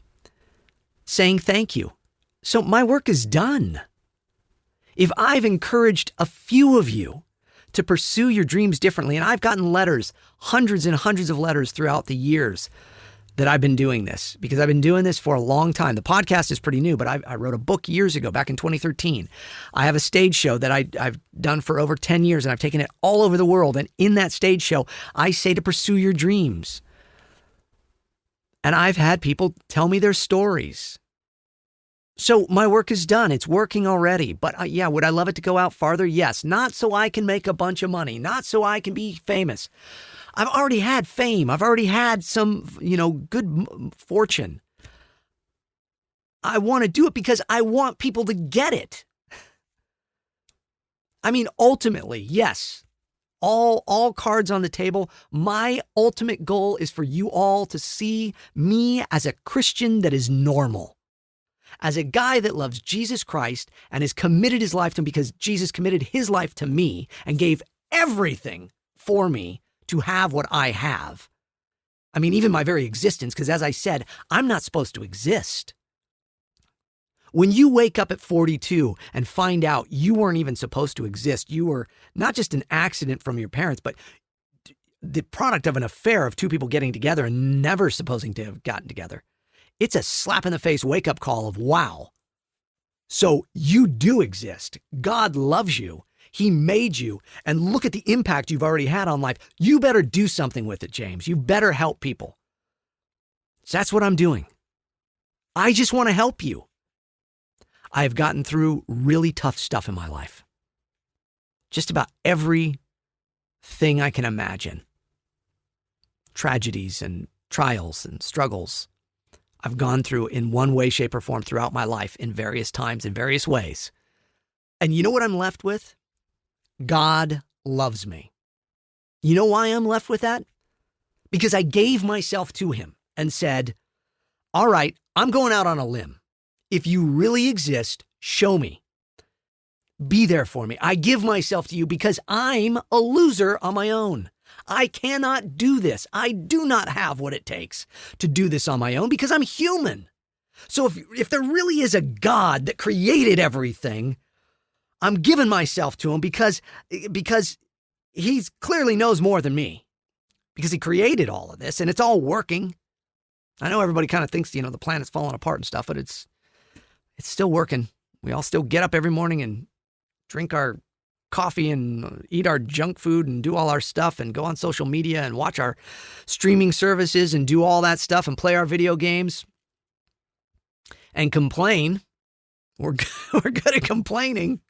saying thank you. So my work is done. If I've encouraged a few of you to pursue your dreams differently, and I've gotten letters, hundreds and hundreds of letters throughout the years that I've been doing this, because I've been doing this for a long time. The podcast is pretty new, but I wrote a book years ago, back in 2013. I have a stage show that I've done for over 10 years, and I've taken it all over the world. And in that stage show, I say to pursue your dreams. And I've had people tell me their stories. So my work is done. It's working already. But would I love it to go out farther? Yes. Not so I can make a bunch of money. Not so I can be famous. I've already had fame. I've already had some, good fortune. I want to do it because I want people to get it. I mean, ultimately, yes. All cards on the table. My ultimate goal is for you all to see me as a Christian that is normal. As a guy that loves Jesus Christ and has committed his life to him because Jesus committed his life to me and gave everything for me to have what I have. I mean, even my very existence, because as I said, I'm not supposed to exist. When you wake up at 42 and find out you weren't even supposed to exist, you were not just an accident from your parents, but the product of an affair of two people getting together and never supposing to have gotten together. It's a slap in the face wake-up call of, wow. So you do exist. God loves you. He made you. And look at the impact you've already had on life. You better do something with it, James. You better help people. So that's what I'm doing. I just want to help you. I have gotten through really tough stuff in my life. Just about every thing I can imagine. Tragedies and trials and struggles I've gone through in one way, shape, or form throughout my life in various times, in various ways. And you know what I'm left with? God loves me. You know why I'm left with that? Because I gave myself to him and said, all right, I'm going out on a limb. If you really exist, show me. Be there for me. I give myself to you because I'm a loser on my own. I cannot do this. I do not have what it takes to do this on my own because I'm human. So if there really is a God that created everything, I'm giving myself to him because he clearly knows more than me, because he created all of this and it's all working. I know everybody kind of thinks, the planet's falling apart and stuff, but it's still working. We all still get up every morning and drink our coffee and eat our junk food and do all our stuff and go on social media and watch our streaming services and do all that stuff and play our video games and complain. We're good at complaining,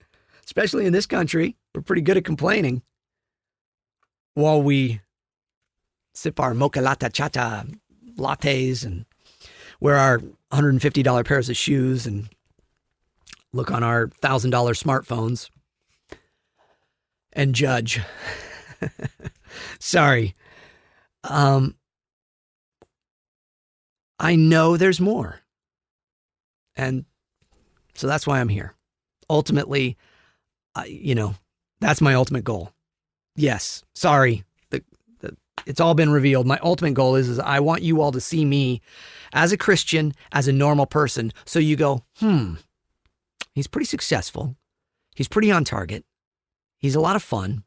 especially in this country. We're pretty good at complaining while we sip our mocha latte chata lattes and wear our $150 pairs of shoes and look on our $1,000 smartphones and judge. Sorry. I know there's more. And so that's why I'm here. Ultimately, that's my ultimate goal. Yes, sorry. It's all been revealed. My ultimate goal is I want you all to see me as a Christian, as a normal person. So you go, he's pretty successful. He's pretty on target. He's a lot of fun.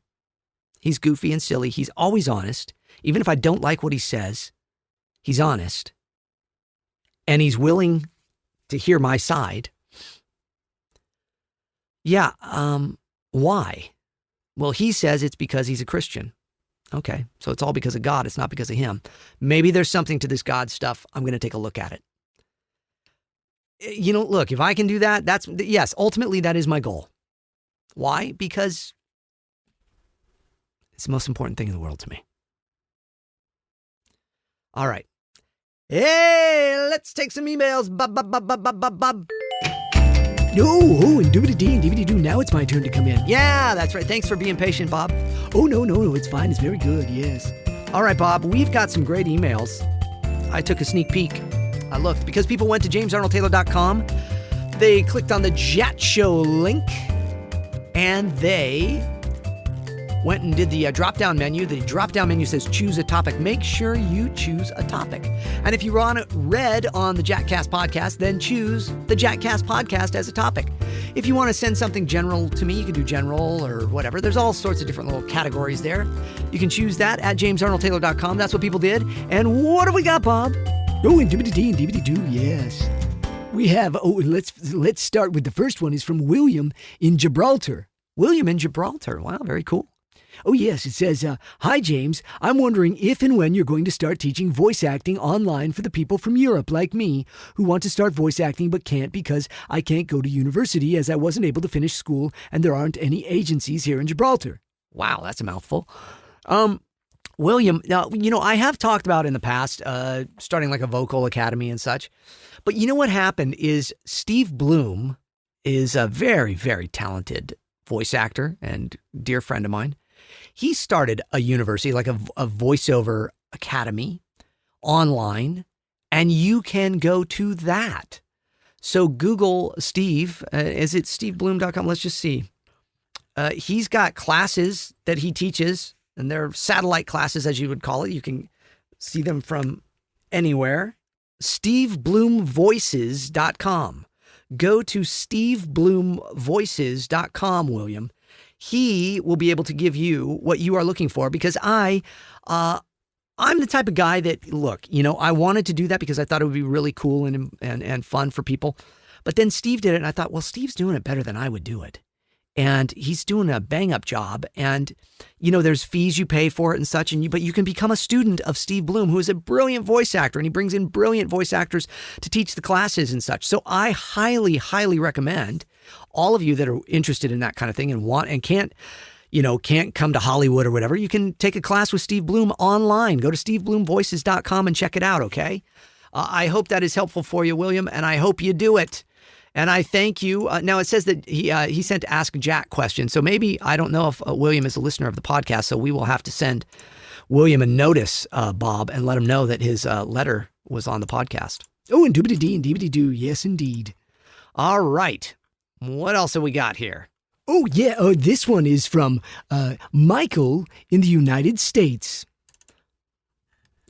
He's goofy and silly. He's always honest. Even if I don't like what he says, he's honest. And he's willing to hear my side. Yeah, why? Well, he says it's because he's a Christian. Okay, so it's all because of God. It's not because of him. Maybe there's something to this God stuff. I'm going to take a look at it. Look, if I can do that, yes, ultimately that is my goal. Why? Because it's the most important thing in the world to me. All right. Hey, let's take some emails. Bob. Oh, and doobity-dee and DVD-doo. Now it's my turn to come in. Yeah, that's right. Thanks for being patient, Bob. Oh, no, it's fine. It's very good, yes. All right, Bob, we've got some great emails. I took a sneak peek. I looked because people went to jamesarnoldtaylor.com. They clicked on the Jat Show link, and they went and did the drop-down menu. The drop-down menu says choose a topic. Make sure you choose a topic. And if you want it read on the JATcast podcast, then choose the JATcast podcast as a topic. If you want to send something general to me, you can do general or whatever. There's all sorts of different little categories there. You can choose that at jamesarnoldtaylor.com. That's what people did. And what have we got, Bob? Oh, and DVD and DVD-do, yes. We have, let's start with the first one is from William in Gibraltar. William in Gibraltar. Wow, very cool. Oh, yes, it says, hi, James. I'm wondering if and when you're going to start teaching voice acting online for the people from Europe like me who want to start voice acting but can't because I can't go to university as I wasn't able to finish school and there aren't any agencies here in Gibraltar. Wow, that's a mouthful. William, now, I have talked about in the past starting like a vocal academy and such. But you know what happened is Steve Bloom is a very, very talented voice actor and dear friend of mine. He started a university, like a voiceover academy online, and you can go to that. So Google Steve. Is it stevebloom.com? Let's just see. He's got classes that he teaches, and they're satellite classes, as you would call it. You can see them from anywhere. stevebloomvoices.com. Go to stevebloomvoices.com, William. He will be able to give you what you are looking for because I'm the type of guy that, look, I wanted to do that because I thought it would be really cool and fun for people. But then Steve did it and I thought, well, Steve's doing it better than I would do it. And he's doing a bang-up job. And, there's fees you pay for it and such. But you can become a student of Steve Bloom, who is a brilliant voice actor. And he brings in brilliant voice actors to teach the classes and such. So I highly, highly recommend all of you that are interested in that kind of thing and can't come to Hollywood or whatever. You can take a class with Steve Bloom online. Go to stevebloomvoices.com and check it out, okay? I hope that is helpful for you, William, and I hope you do it. And I thank you. Now, it says that he sent Ask Jack questions. So maybe, I don't know if William is a listener of the podcast, so we will have to send William a notice, Bob, and let him know that his letter was on the podcast. Oh, and doobity-dee and deebity-doo. Yes, indeed. All right. What else have we got here? Oh, yeah. This one is from Michael in the United States.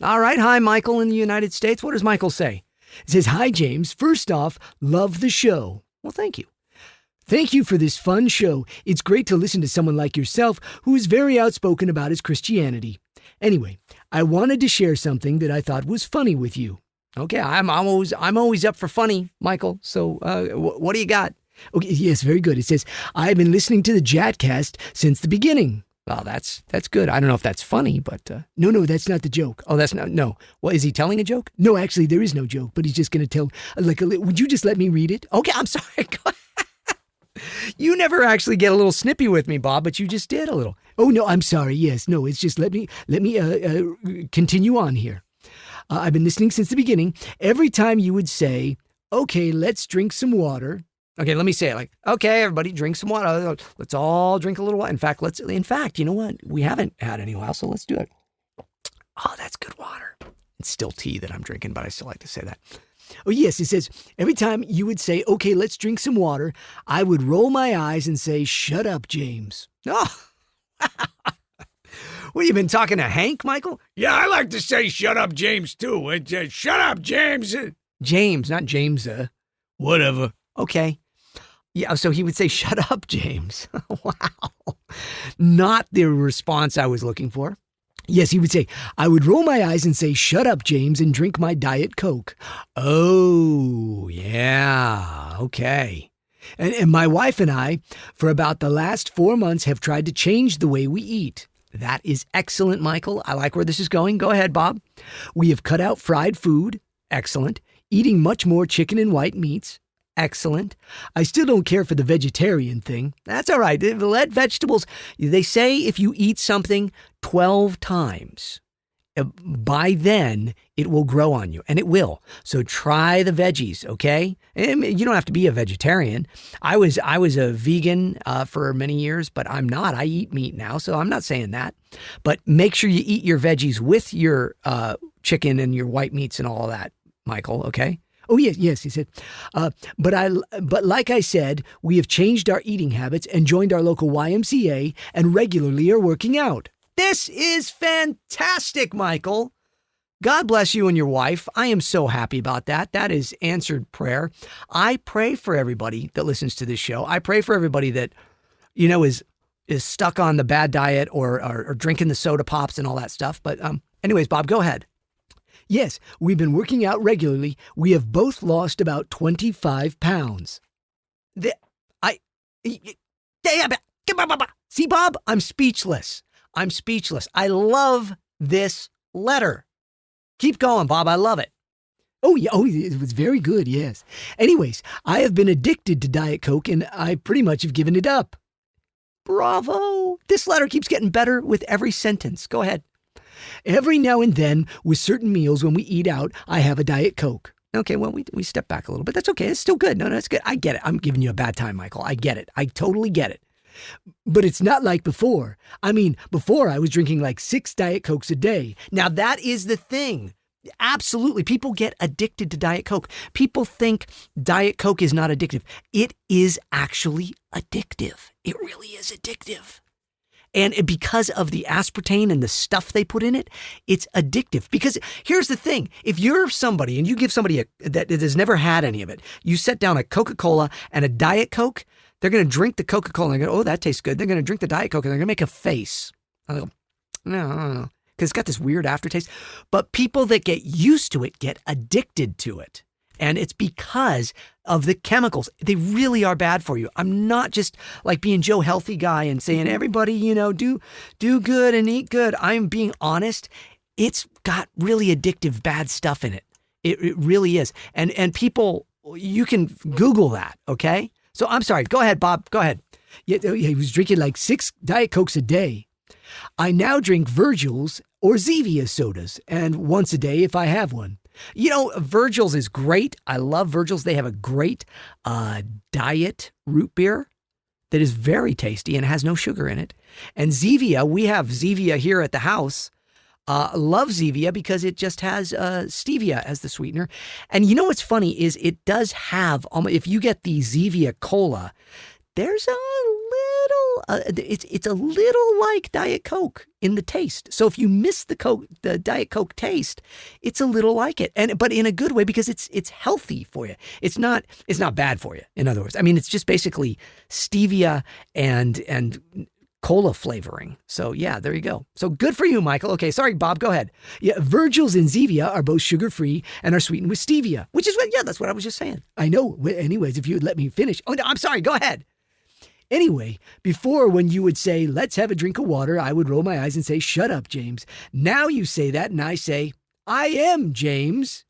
All right. Hi, Michael in the United States. What does Michael say? It says, hi, James. First off, love the show. Well, thank you. Thank you for this fun show. It's great to listen to someone like yourself who is very outspoken about his Christianity. Anyway, I wanted to share something that I thought was funny with you. Okay, I'm always up for funny, Michael. So what do you got? Okay, yes, very good. It says, I've been listening to the JATcast since the beginning. Well, that's good. I don't know if that's funny, but no, that's not the joke. Oh, that's not, no. Well, is he telling a joke? No, actually, there is no joke, but he's just going to tell, would you just let me read it? Okay, I'm sorry. You never actually get a little snippy with me, Bob, but you just did a little. Oh, no, I'm sorry. Yes, no, it's just let me continue on here. I've been listening since the beginning. Every time you would say, okay, let's drink some water. Okay, let me say it like, okay, everybody drink some water. Let's all drink a little water. In fact, you know what? We haven't had any while, so let's do it. Oh, that's good water. It's still tea that I'm drinking, but I still like to say that. Oh, yes, it says, every time you would say, okay, let's drink some water, I would roll my eyes and say, shut up, James. Oh, well, you been talking to Hank, Michael? Yeah, I like to say shut up, James, too. Shut up, James. James, not James. Whatever. Okay. Yeah, so he would say, shut up, James. Wow. Not the response I was looking for. Yes, he would say, I would roll my eyes and say, shut up, James, and drink my Diet Coke. Oh, yeah. Okay. And my wife and I, for about the last 4 months, have tried to change the way we eat. That is excellent, Michael. I like where this is going. Go ahead, Bob. We have cut out fried food. Excellent. Eating much more chicken and white meats. Excellent. I still don't care for the vegetarian thing. That's all right. Let vegetables, they say if you eat something 12 times by then it will grow on you, and it will. So try the veggies, okay? And you don't have to be a vegetarian. I was a vegan for many years, but I'm not. I eat meat now, so I'm not saying that. But make sure you eat your veggies with your chicken and your white meats and all of that, Michael, okay? Oh, yes, he said. But like I said, we have changed our eating habits and joined our local YMCA and regularly are working out. This is fantastic, Michael. God bless you and your wife. I am so happy about that. That is answered prayer. I pray for everybody that listens to this show. I pray for everybody that, is stuck on the bad diet or drinking the soda pops and all that stuff. But anyways, Bob, go ahead. Yes, we've been working out regularly. We have both lost about 25 pounds. See, Bob, I'm speechless. I love this letter. Keep going, Bob. I love it. Oh, yeah. Oh, it was very good. Yes. Anyways, I have been addicted to Diet Coke and I pretty much have given it up. Bravo. This letter keeps getting better with every sentence. Go ahead. Every now and then, with certain meals when we eat out, I have a Diet Coke. Okay, well, we step back a little bit. That's okay. It's still good. No, it's good. I get it. I'm giving you a bad time, Michael. I get it. I totally get it. But it's not like before. I mean, before I was drinking like 6 Diet Cokes a day. Now, that is the thing. Absolutely. People get addicted to Diet Coke. People think Diet Coke is not addictive. It is actually addictive. It really is addictive. And because of the aspartame and the stuff they put in it, it's addictive. Because here's the thing. If you're somebody and you give somebody that has never had any of it, you set down a Coca-Cola and a Diet Coke, they're going to drink the Coca-Cola and they're going to, oh, that tastes good. They're going to drink the Diet Coke and they're going to make a face. I go, no. Because it's got this weird aftertaste. But people that get used to it get addicted to it. And it's because of the chemicals. They really are bad for you. I'm not just like being Joe Healthy Guy and saying, everybody, do good and eat good. I'm being honest. It's got really addictive, bad stuff in it. It really is. And people, you can Google that, okay? So I'm sorry. Go ahead, Bob. Go ahead. Yeah, he was drinking like 6 Diet Cokes a day. I now drink Virgil's or Zevia sodas, and once a day if I have one. Virgil's is great. I love Virgil's. They have a great diet root beer that is very tasty and has no sugar in it. And Zevia, we have Zevia here at the house. Love Zevia because it just has stevia as the sweetener. And what's funny is it does have, if you get the Zevia Cola, there's a little, it's a little like Diet Coke in the taste. So if you miss the Diet Coke taste, it's a little like it, but in a good way because it's healthy for you. It's not bad for you. In other words, I mean, it's just basically stevia and cola flavoring. So yeah, there you go. So good for you, Michael. Okay, sorry, Bob, go ahead. Yeah, Virgil's and Zevia are both sugar-free and are sweetened with stevia, which is that's what I was just saying. I know. Anyways, if you would let me finish. Oh, no, I'm sorry. Go ahead. Anyway, before when you would say, let's have a drink of water, I would roll my eyes and say, shut up, James. Now you say that and I say, I am James.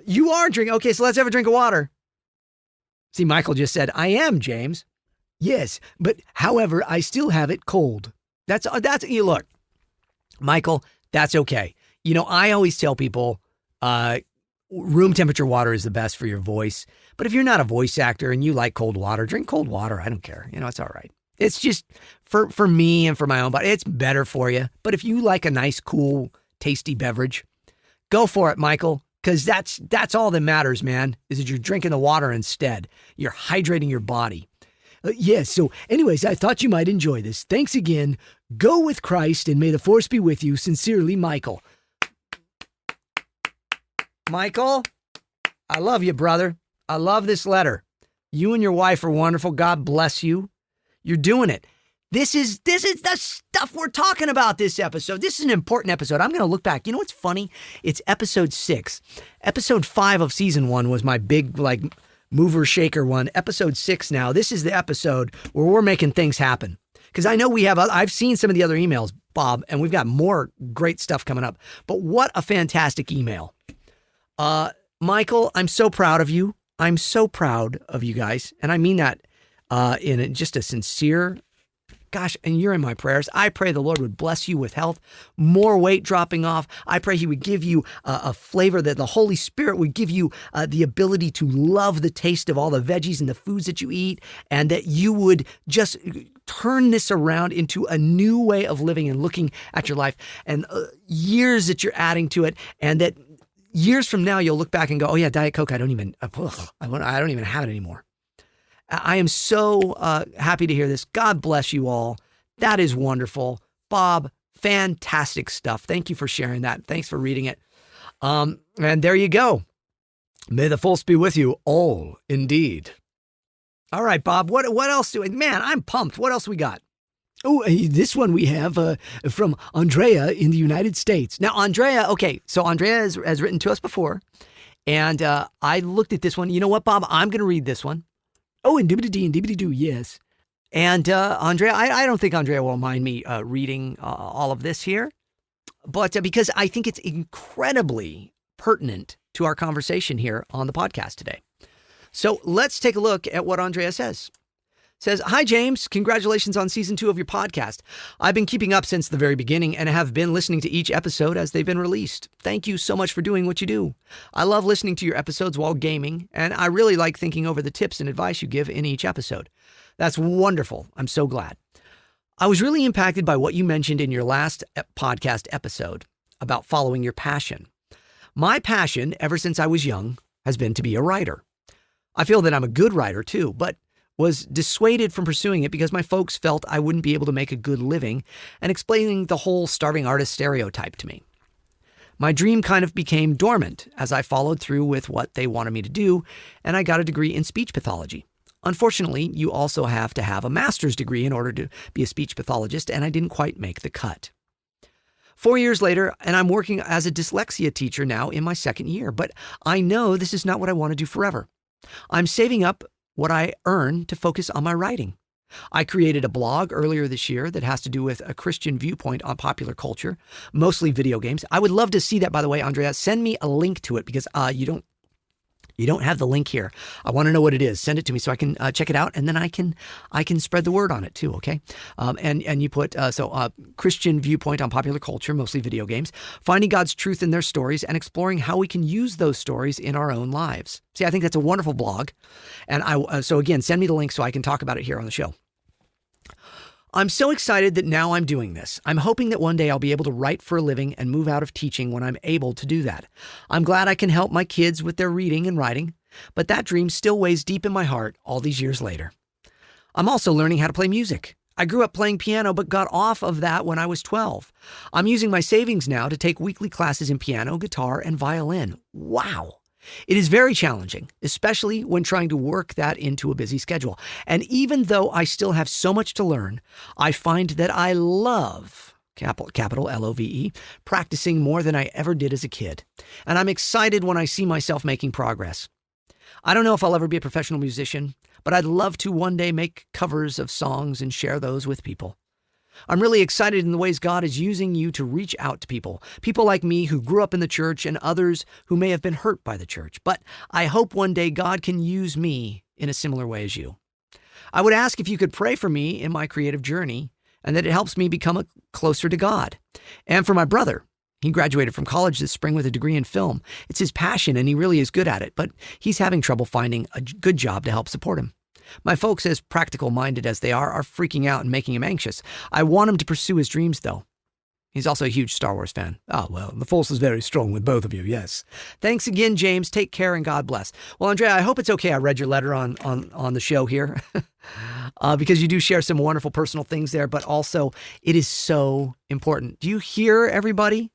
You are drinking. Okay, so let's have a drink of water. See, Michael just said, I am James. Yes, but however, I still have it cold. That's look, Michael, that's okay. I always tell people, room temperature water is the best for your voice. But if you're not a voice actor and you like cold water, drink cold water. I don't care. It's all right. It's just for me and for my own body, it's better for you. But if you like a nice, cool, tasty beverage, go for it, Michael. Because that's all that matters, man, is that you're drinking the water instead. You're hydrating your body. Yes, so anyways, I thought you might enjoy this. Thanks again. Go with Christ and may the force be with you. Sincerely, Michael. Michael, I love you, brother. I love this letter. You and your wife are wonderful. God bless you. You're doing it. This is the stuff we're talking about this episode. This is an important episode. I'm going to look back. You know what's funny? It's episode 6. Episode 5 of season 1 was my big, mover shaker one. Episode 6 now. This is the episode where we're making things happen. Because I know I've seen some of the other emails, Bob, and we've got more great stuff coming up. But what a fantastic email. Michael, I'm so proud of you. I'm so proud of you guys. And I mean that in just a sincere Gosh, and you're in my prayers. I pray the Lord would bless you with health, more weight dropping off. I pray he would give you a flavor, that the Holy Spirit would give you the ability to love the taste of all the veggies and the foods that you eat, and that you would just turn this around into a new way of living and looking at your life, and years that you're adding to it, and that years from now you'll look back and go, oh yeah, Diet Coke, I don't even have it anymore. I am so happy to hear this. God bless you all. That is wonderful. Bob, fantastic stuff. Thank you for sharing that. Thanks for reading it. And there you go. May the force be with you all, indeed. All right, Bob, what else man, I'm pumped. What else we got? Oh, this one we have from Andrea in the United States. Now, Andrea, okay, so Andrea has written to us before, and I looked at this one. You know what, Bob? I'm going to read this one. Oh, and dibbity-dee and dibbity-doo, yes. And Andrea, I don't think Andrea will mind me reading all of this here, but because I think it's incredibly pertinent to our conversation here on the podcast today. So let's take a look at what Andrea says. Says, hi, James. Congratulations on season 2 of your podcast. I've been keeping up since the very beginning and have been listening to each episode as they've been released. Thank you so much for doing what you do. I love listening to your episodes while gaming, and I really like thinking over the tips and advice you give in each episode. That's wonderful. I'm so glad. I was really impacted by what you mentioned in your last podcast episode about following your passion. My passion, ever since I was young, has been to be a writer. I feel that I'm a good writer too, but was dissuaded from pursuing it because my folks felt I wouldn't be able to make a good living, and explaining the whole starving artist stereotype to me. My dream kind of became dormant as I followed through with what they wanted me to do, and I got a degree in speech pathology. Unfortunately, you also have to have a master's degree in order to be a speech pathologist, and I didn't quite make the cut. 4 years later, and I'm working as a dyslexia teacher now in my second year, but I know this is not what I want to do forever. I'm saving up what I earn to focus on my writing. I created a blog earlier this year that has to do with a Christian viewpoint on popular culture, mostly video games. I would love to see that, by the way, Andrea. Send me a link to it because you don't have the link here. I want to know what it is. Send it to me so I can check it out, and then I can spread the word on it too. Okay, and you put Christian viewpoint on popular culture, mostly video games, finding God's truth in their stories, and exploring how we can use those stories in our own lives. See, I think that's a wonderful blog, and so again, send me the link so I can talk about it here on the show. I'm so excited that now I'm doing this. I'm hoping that one day I'll be able to write for a living and move out of teaching when I'm able to do that. I'm glad I can help my kids with their reading and writing, but that dream still weighs deep in my heart all these years later. I'm also learning how to play music. I grew up playing piano but got off of that when I was 12. I'm using my savings now to take weekly classes in piano, guitar, and violin. Wow. It is very challenging, especially when trying to work that into a busy schedule. And even though I still have so much to learn, I find that I love, capital L-O-V-E, practicing more than I ever did as a kid. And I'm excited when I see myself making progress. I don't know if I'll ever be a professional musician, but I'd love to one day make covers of songs and share those with people. I'm really excited in the ways God is using you to reach out to people like me who grew up in the church and others who may have been hurt by the church. But I hope one day God can use me in a similar way as you. I would ask if you could pray for me in my creative journey and that it helps me become closer to God. And for my brother, he graduated from college this spring with a degree in film. It's his passion and he really is good at it, but he's having trouble finding a good job to help support him. My folks, as practical-minded as they are freaking out and making him anxious. I want him to pursue his dreams, though. He's also a huge Star Wars fan. Oh, well, the force is very strong with both of you, yes. Thanks again, James. Take care and God bless. Well, Andrea, I hope it's okay I read your letter on the show here because you do share some wonderful personal things there, but also it is so important. Do you hear, everybody,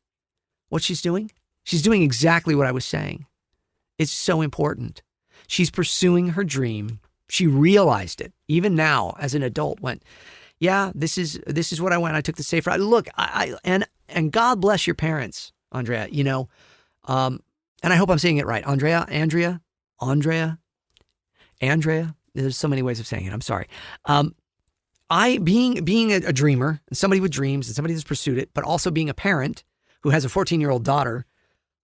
what she's doing? She's doing exactly what I was saying. It's so important. She's pursuing her dream. She realized it, even now as an adult, went, yeah, this is what I went. I took the safe route. Look, and God bless your parents, Andrea, and I hope I'm saying it right. Andrea. There's so many ways of saying it. I'm sorry. Being a dreamer and somebody with dreams and somebody that's pursued it, but also being a parent who has a 14-year-old daughter,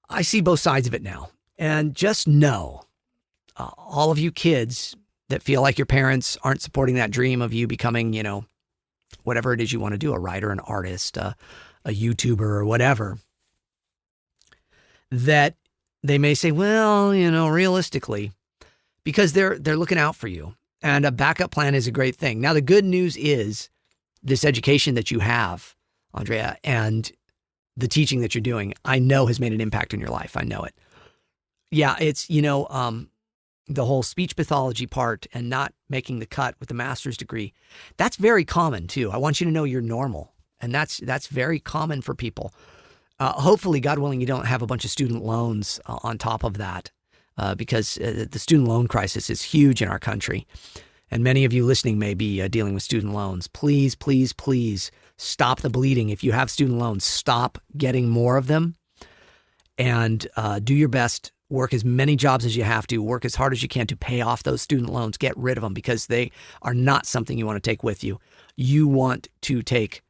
I see both sides of it now. And just know, all of you kids that feel like your parents aren't supporting that dream of you becoming, whatever it is you want to do, a writer, an artist, a YouTuber or whatever, that they may say, well, realistically, because they're looking out for you. And a backup plan is a great thing. Now, the good news is this education that you have, Andrea, and the teaching that you're doing, I know has made an impact on your life. I know it. Yeah, it's, the whole speech pathology part and not making the cut with the master's degree, that's very common too. I want you to know you're normal. And that's very common for people. Hopefully, God willing, you don't have a bunch of student loans on top of that, because the student loan crisis is huge in our country. And many of you listening may be dealing with student loans. Please, please, please stop the bleeding. If you have student loans, stop getting more of them and do your best. Work as many jobs as you have to. Work as hard as you can to pay off those student loans. Get rid of them because they are not something you want to take with you. You want to take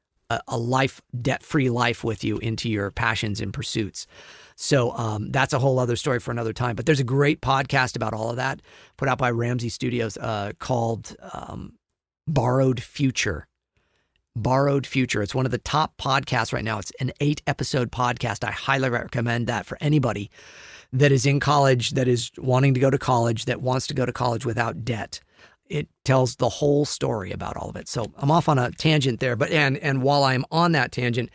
a life, debt-free life with you into your passions and pursuits. So that's a whole other story for another time. But there's a great podcast about all of that put out by Ramsey Studios called Borrowed Future. Borrowed Future. It's one of the top podcasts right now. It's an 8-episode podcast. I highly recommend that for anybody that is in college, that is wanting to go to college, that wants to go to college without debt. It tells the whole story about all of it. So I'm off on a tangent there. But and while I'm on that tangent,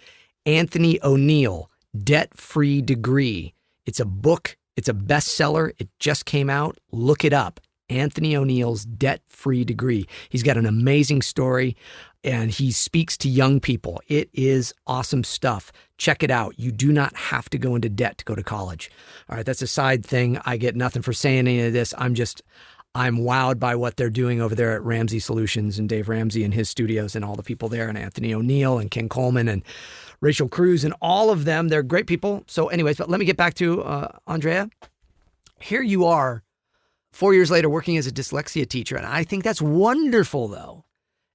Anthony O'Neill, Debt-Free Degree. It's a book. It's a bestseller. It just came out. Look it up. Anthony O'Neill's Debt-Free Degree. He's got an amazing story and he speaks to young people. It is awesome stuff. Check it out. You do not have to go into debt to go to college. All right, that's a side thing. I get nothing for saying any of this. I'm wowed by what they're doing over there at Ramsey Solutions and Dave Ramsey and his studios and all the people there and Anthony O'Neill and Ken Coleman and Rachel Cruz and all of them. They're great people. So anyways, but let me get back to Andrea. Here you are 4 years later working as a dyslexia teacher. And I think that's wonderful though.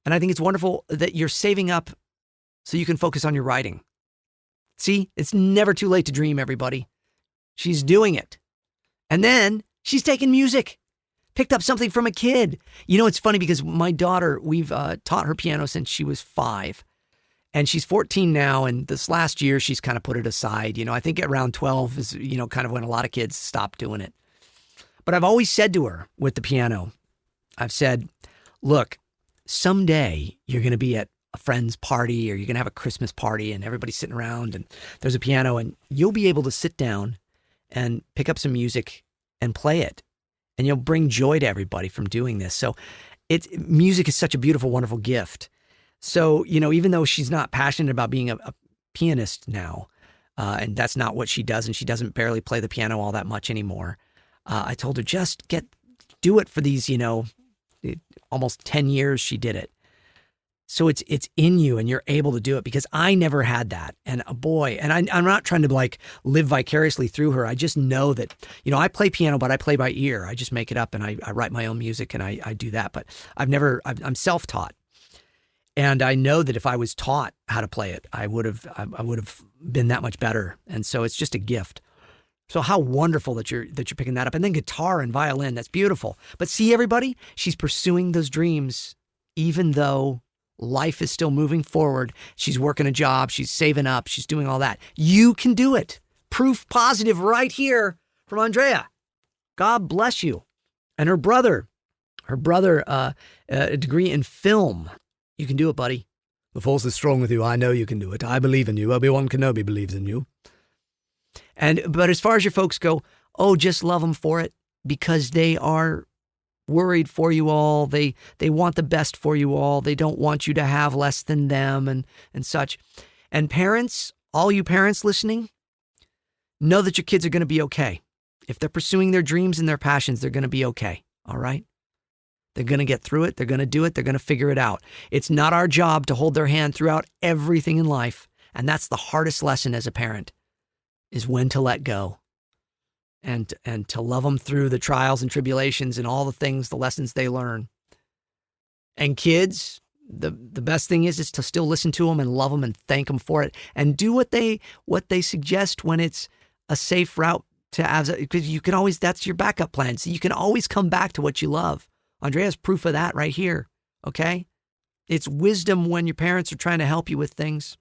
And I think it's wonderful that you're saving up so you can focus on your writing. See, it's never too late to dream, everybody. She's doing it. And then she's taking music. Picked up something from a kid. It's funny because my daughter, we've taught her piano since she was 5. And she's 14 now. And this last year, she's kind of put it aside. I think around 12 is, kind of when a lot of kids stop doing it. But I've always said to her with the piano, I've said, look, someday you're going to be at a friend's party or you're going to have a Christmas party and everybody's sitting around and there's a piano and you'll be able to sit down and pick up some music and play it. And you'll bring joy to everybody from doing this. So music is such a beautiful, wonderful gift. So, even though she's not passionate about being a pianist now, and that's not what she does, and she doesn't barely play the piano all that much anymore, I told her just do it for these, almost 10 years she did it. So it's in you and you're able to do it because I never had that. And I'm not trying to live vicariously through her. I just know that, I play piano, but I play by ear. I just make it up and I write my own music and I do that. But I'm self-taught. And I know that if I was taught how to play it, I would have been that much better. And so it's just a gift. So how wonderful that you're picking that up. And then guitar and violin, that's beautiful. But see, everybody, she's pursuing those dreams, even though life is still moving forward. She's working a job. She's saving up. She's doing all that. You can do it. Proof positive right here from Andrea. God bless you. And her brother, a degree in film. You can do it, buddy. The force is strong with you. I know you can do it. I believe in you. Obi-Wan Kenobi believes in you. But as far as your folks go, just love them for it because they are worried for you all. They want the best for you all. They don't want you to have less than them and such. And parents, all you parents listening, know that your kids are going to be okay. If they're pursuing their dreams and their passions, they're going to be okay. All right? They're going to get through it. They're going to do it. They're going to figure it out. It's not our job to hold their hand throughout everything in life. And that's the hardest lesson as a parent is when to let go. And to love them through the trials and tribulations and all the things, the lessons they learn. And kids, the best thing is to still listen to them and love them and thank them for it and do what they suggest when it's a safe route to have, because you can always, that's your backup plan. So you can always come back to what you love. Andrea's proof of that right here. Okay. It's wisdom when your parents are trying to help you with things.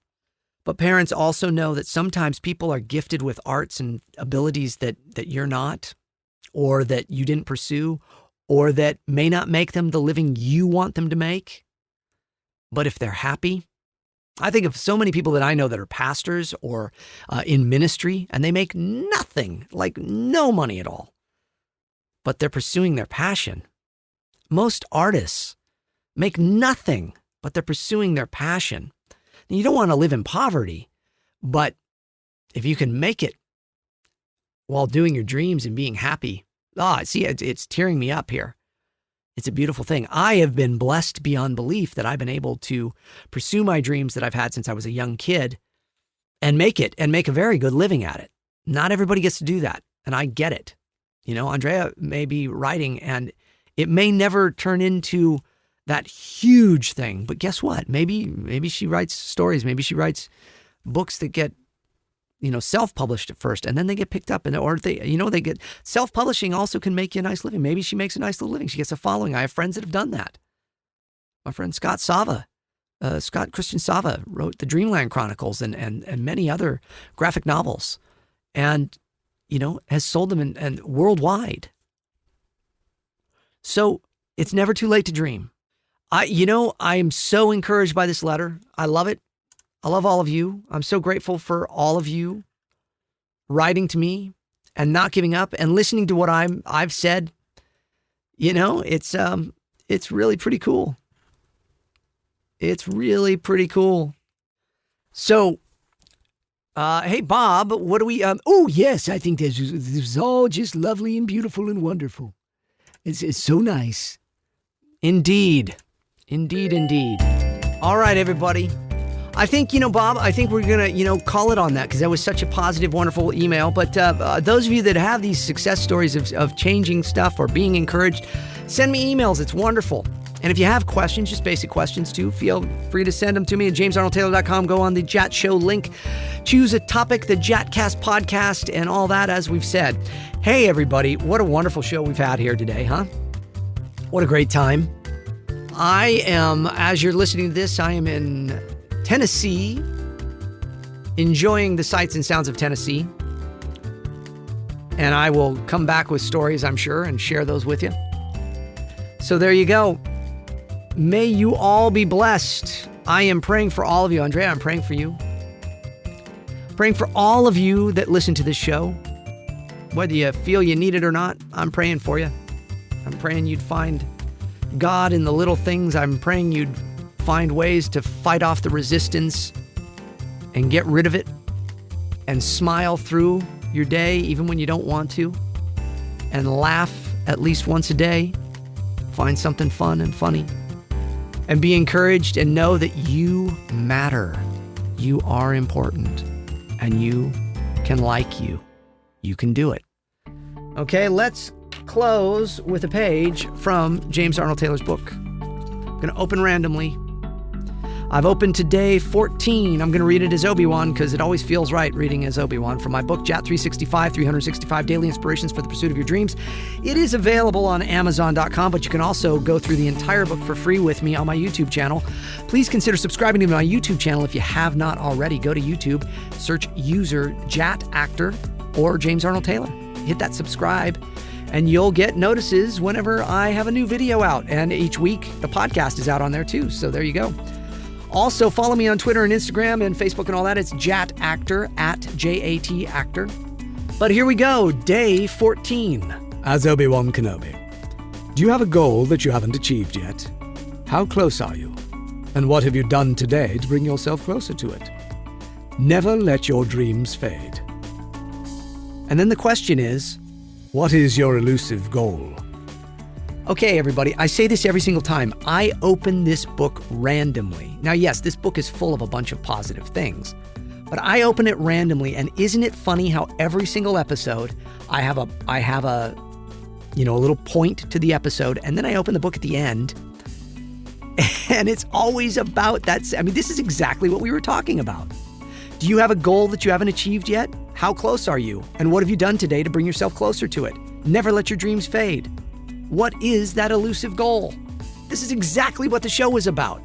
But parents also know that sometimes people are gifted with arts and abilities that you're not, or that you didn't pursue, or that may not make them the living you want them to make. But if they're happy, I think of so many people that I know that are pastors or in ministry, and they make nothing, like no money at all. But they're pursuing their passion. Most artists make nothing, but they're pursuing their passion. You don't want to live in poverty, but if you can make it while doing your dreams and being happy, it's tearing me up here. It's a beautiful thing. I have been blessed beyond belief that I've been able to pursue my dreams that I've had since I was a young kid and make it and make a very good living at it. Not everybody gets to do that, and I get it. Andrea may be writing and it may never turn into that huge thing, but guess what? Maybe she writes stories. Maybe she writes books that get, self-published at first, and then they get picked up, they get self-publishing also can make you a nice living. Maybe she makes a nice little living. She gets a following. I have friends that have done that. My friend Scott Christian Sava wrote the Dreamland Chronicles and many other graphic novels, and has sold them and worldwide. So it's never too late to dream. I am so encouraged by this letter. I love it. I love all of you. I'm so grateful for all of you writing to me and not giving up and listening to what I've said. It's really pretty cool. It's really pretty cool. So, hey, Bob, what do we... Oh, yes, I think this is all just lovely and beautiful and wonderful. It's so nice. Indeed. All right, everybody. I think, Bob, we're going to, call it on that because that was such a positive, wonderful email. But those of you that have these success stories of changing stuff or being encouraged, send me emails. It's wonderful. And if you have questions, just basic questions too, feel free to send them to me at jamesarnoldtaylor.com. Go on the Jat Show link, choose a topic, the JATcast podcast, and all that, as we've said. Hey, everybody, what a wonderful show we've had here today, huh? What a great time. I am, as you're listening to this, I am in Tennessee, enjoying the sights and sounds of Tennessee. And I will come back with stories, I'm sure, and share those with you. So there you go. May you all be blessed. I am praying for all of you. Andrea, I'm praying for you. Praying for all of you that listen to this show. Whether you feel you need it or not, I'm praying for you. I'm praying you'd find God in the little things. I'm praying you'd find ways to fight off the resistance and get rid of it and smile through your day even when you don't want to, and laugh at least once a day. Find something fun and funny and be encouraged and know that you matter. You are important and you can like you. You can do it. Okay, let's close with a page from James Arnold Taylor's book. I'm going to open randomly. I've opened today 14. I'm going to read it as Obi-Wan because it always feels right reading as Obi-Wan from my book, JAT 365, 365 Daily Inspirations for the Pursuit of Your Dreams. It is available on Amazon.com, but you can also go through the entire book for free with me on my YouTube channel. Please consider subscribing to my YouTube channel if you have not already. Go to YouTube, search user JAT Actor or James Arnold Taylor. Hit that subscribe, and you'll get notices whenever I have a new video out. And each week, the podcast is out on there too. So there you go. Also, follow me on Twitter and Instagram and Facebook and all that. It's JAT Actor, at JAT Actor. But here we go, day 14. As Obi-Wan Kenobi, do you have a goal that you haven't achieved yet? How close are you? And what have you done today to bring yourself closer to it? Never let your dreams fade. And then the question is, what is your elusive goal? okay, everybody, I say this every single time. I open this book randomly. Now, yes, this book is full of a bunch of positive things, but I open it randomly. And isn't it funny how every single episode I have a little point to the episode, and then I open the book at the end, and it's always about that. I mean, this is exactly what we were talking about. Do you have a goal that you haven't achieved yet? How close are you? And what have you done today to bring yourself closer to it? Never let your dreams fade. What is that elusive goal? This is exactly what the show is about.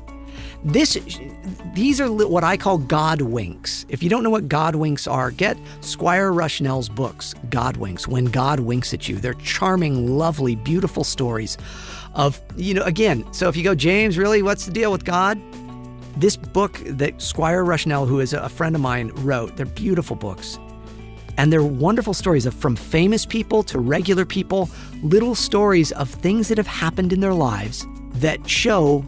These are what I call God winks. If you don't know what God winks are, get Squire Rushnell's books, God Winks, When God Winks at You. They're charming, lovely, beautiful stories of, again, so if you go, James, really, what's the deal with God? This book that Squire Rushnell, who is a friend of mine, wrote, they're beautiful books. And they're wonderful stories from famous people to regular people, little stories of things that have happened in their lives that show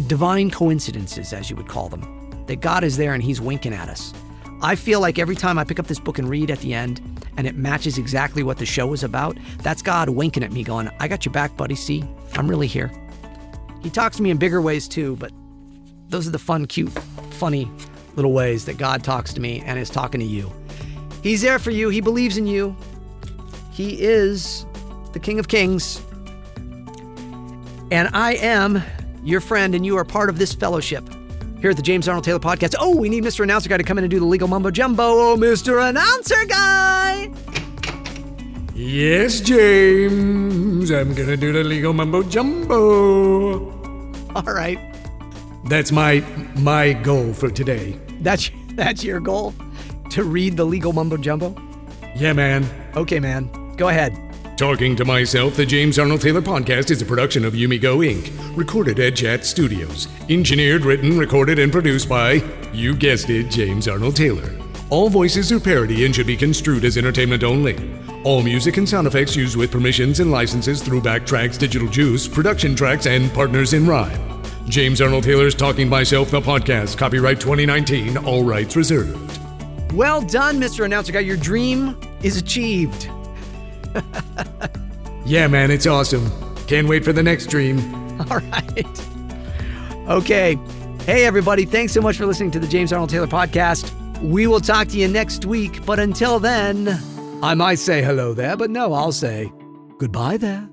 divine coincidences, as you would call them, that God is there and he's winking at us. I feel like every time I pick up this book and read at the end, and it matches exactly what the show is about, that's God winking at me going, I got your back, buddy. See, I'm really here. He talks to me in bigger ways too, but those are the fun, cute, funny little ways that God talks to me and is talking to you. He's there for you. He believes in you. He is the King of Kings. And I am your friend, and you are part of this fellowship here at the James Arnold Taylor Podcast. Oh, we need Mr. Announcer Guy to come in and do the legal mumbo jumbo. Oh, Mr. Announcer Guy! Yes, James. I'm gonna do the legal mumbo jumbo. All right. That's my goal for today. That's your goal? To read the legal mumbo jumbo? Yeah, man. Okay, man. Go ahead. Talking to Myself, the James Arnold Taylor Podcast is a production of Yumiko Inc., recorded at JAT Studios. Engineered, written, recorded, and produced by, you guessed it, James Arnold Taylor. All voices are parody and should be construed as entertainment only. All music and sound effects used with permissions and licenses through Backtracks, Digital Juice, Production Tracks, and Partners in Rhyme. James Arnold Taylor's Talking Myself, the Podcast. Copyright 2019, all rights reserved. Well done, Mr. Announcer Guy. Your dream is achieved. Yeah, man, it's awesome. Can't wait for the next dream. All right. Okay. Hey, everybody. Thanks so much for listening to the James Arnold Taylor Podcast. We will talk to you next week. But until then, I might say hello there, but no, I'll say goodbye there.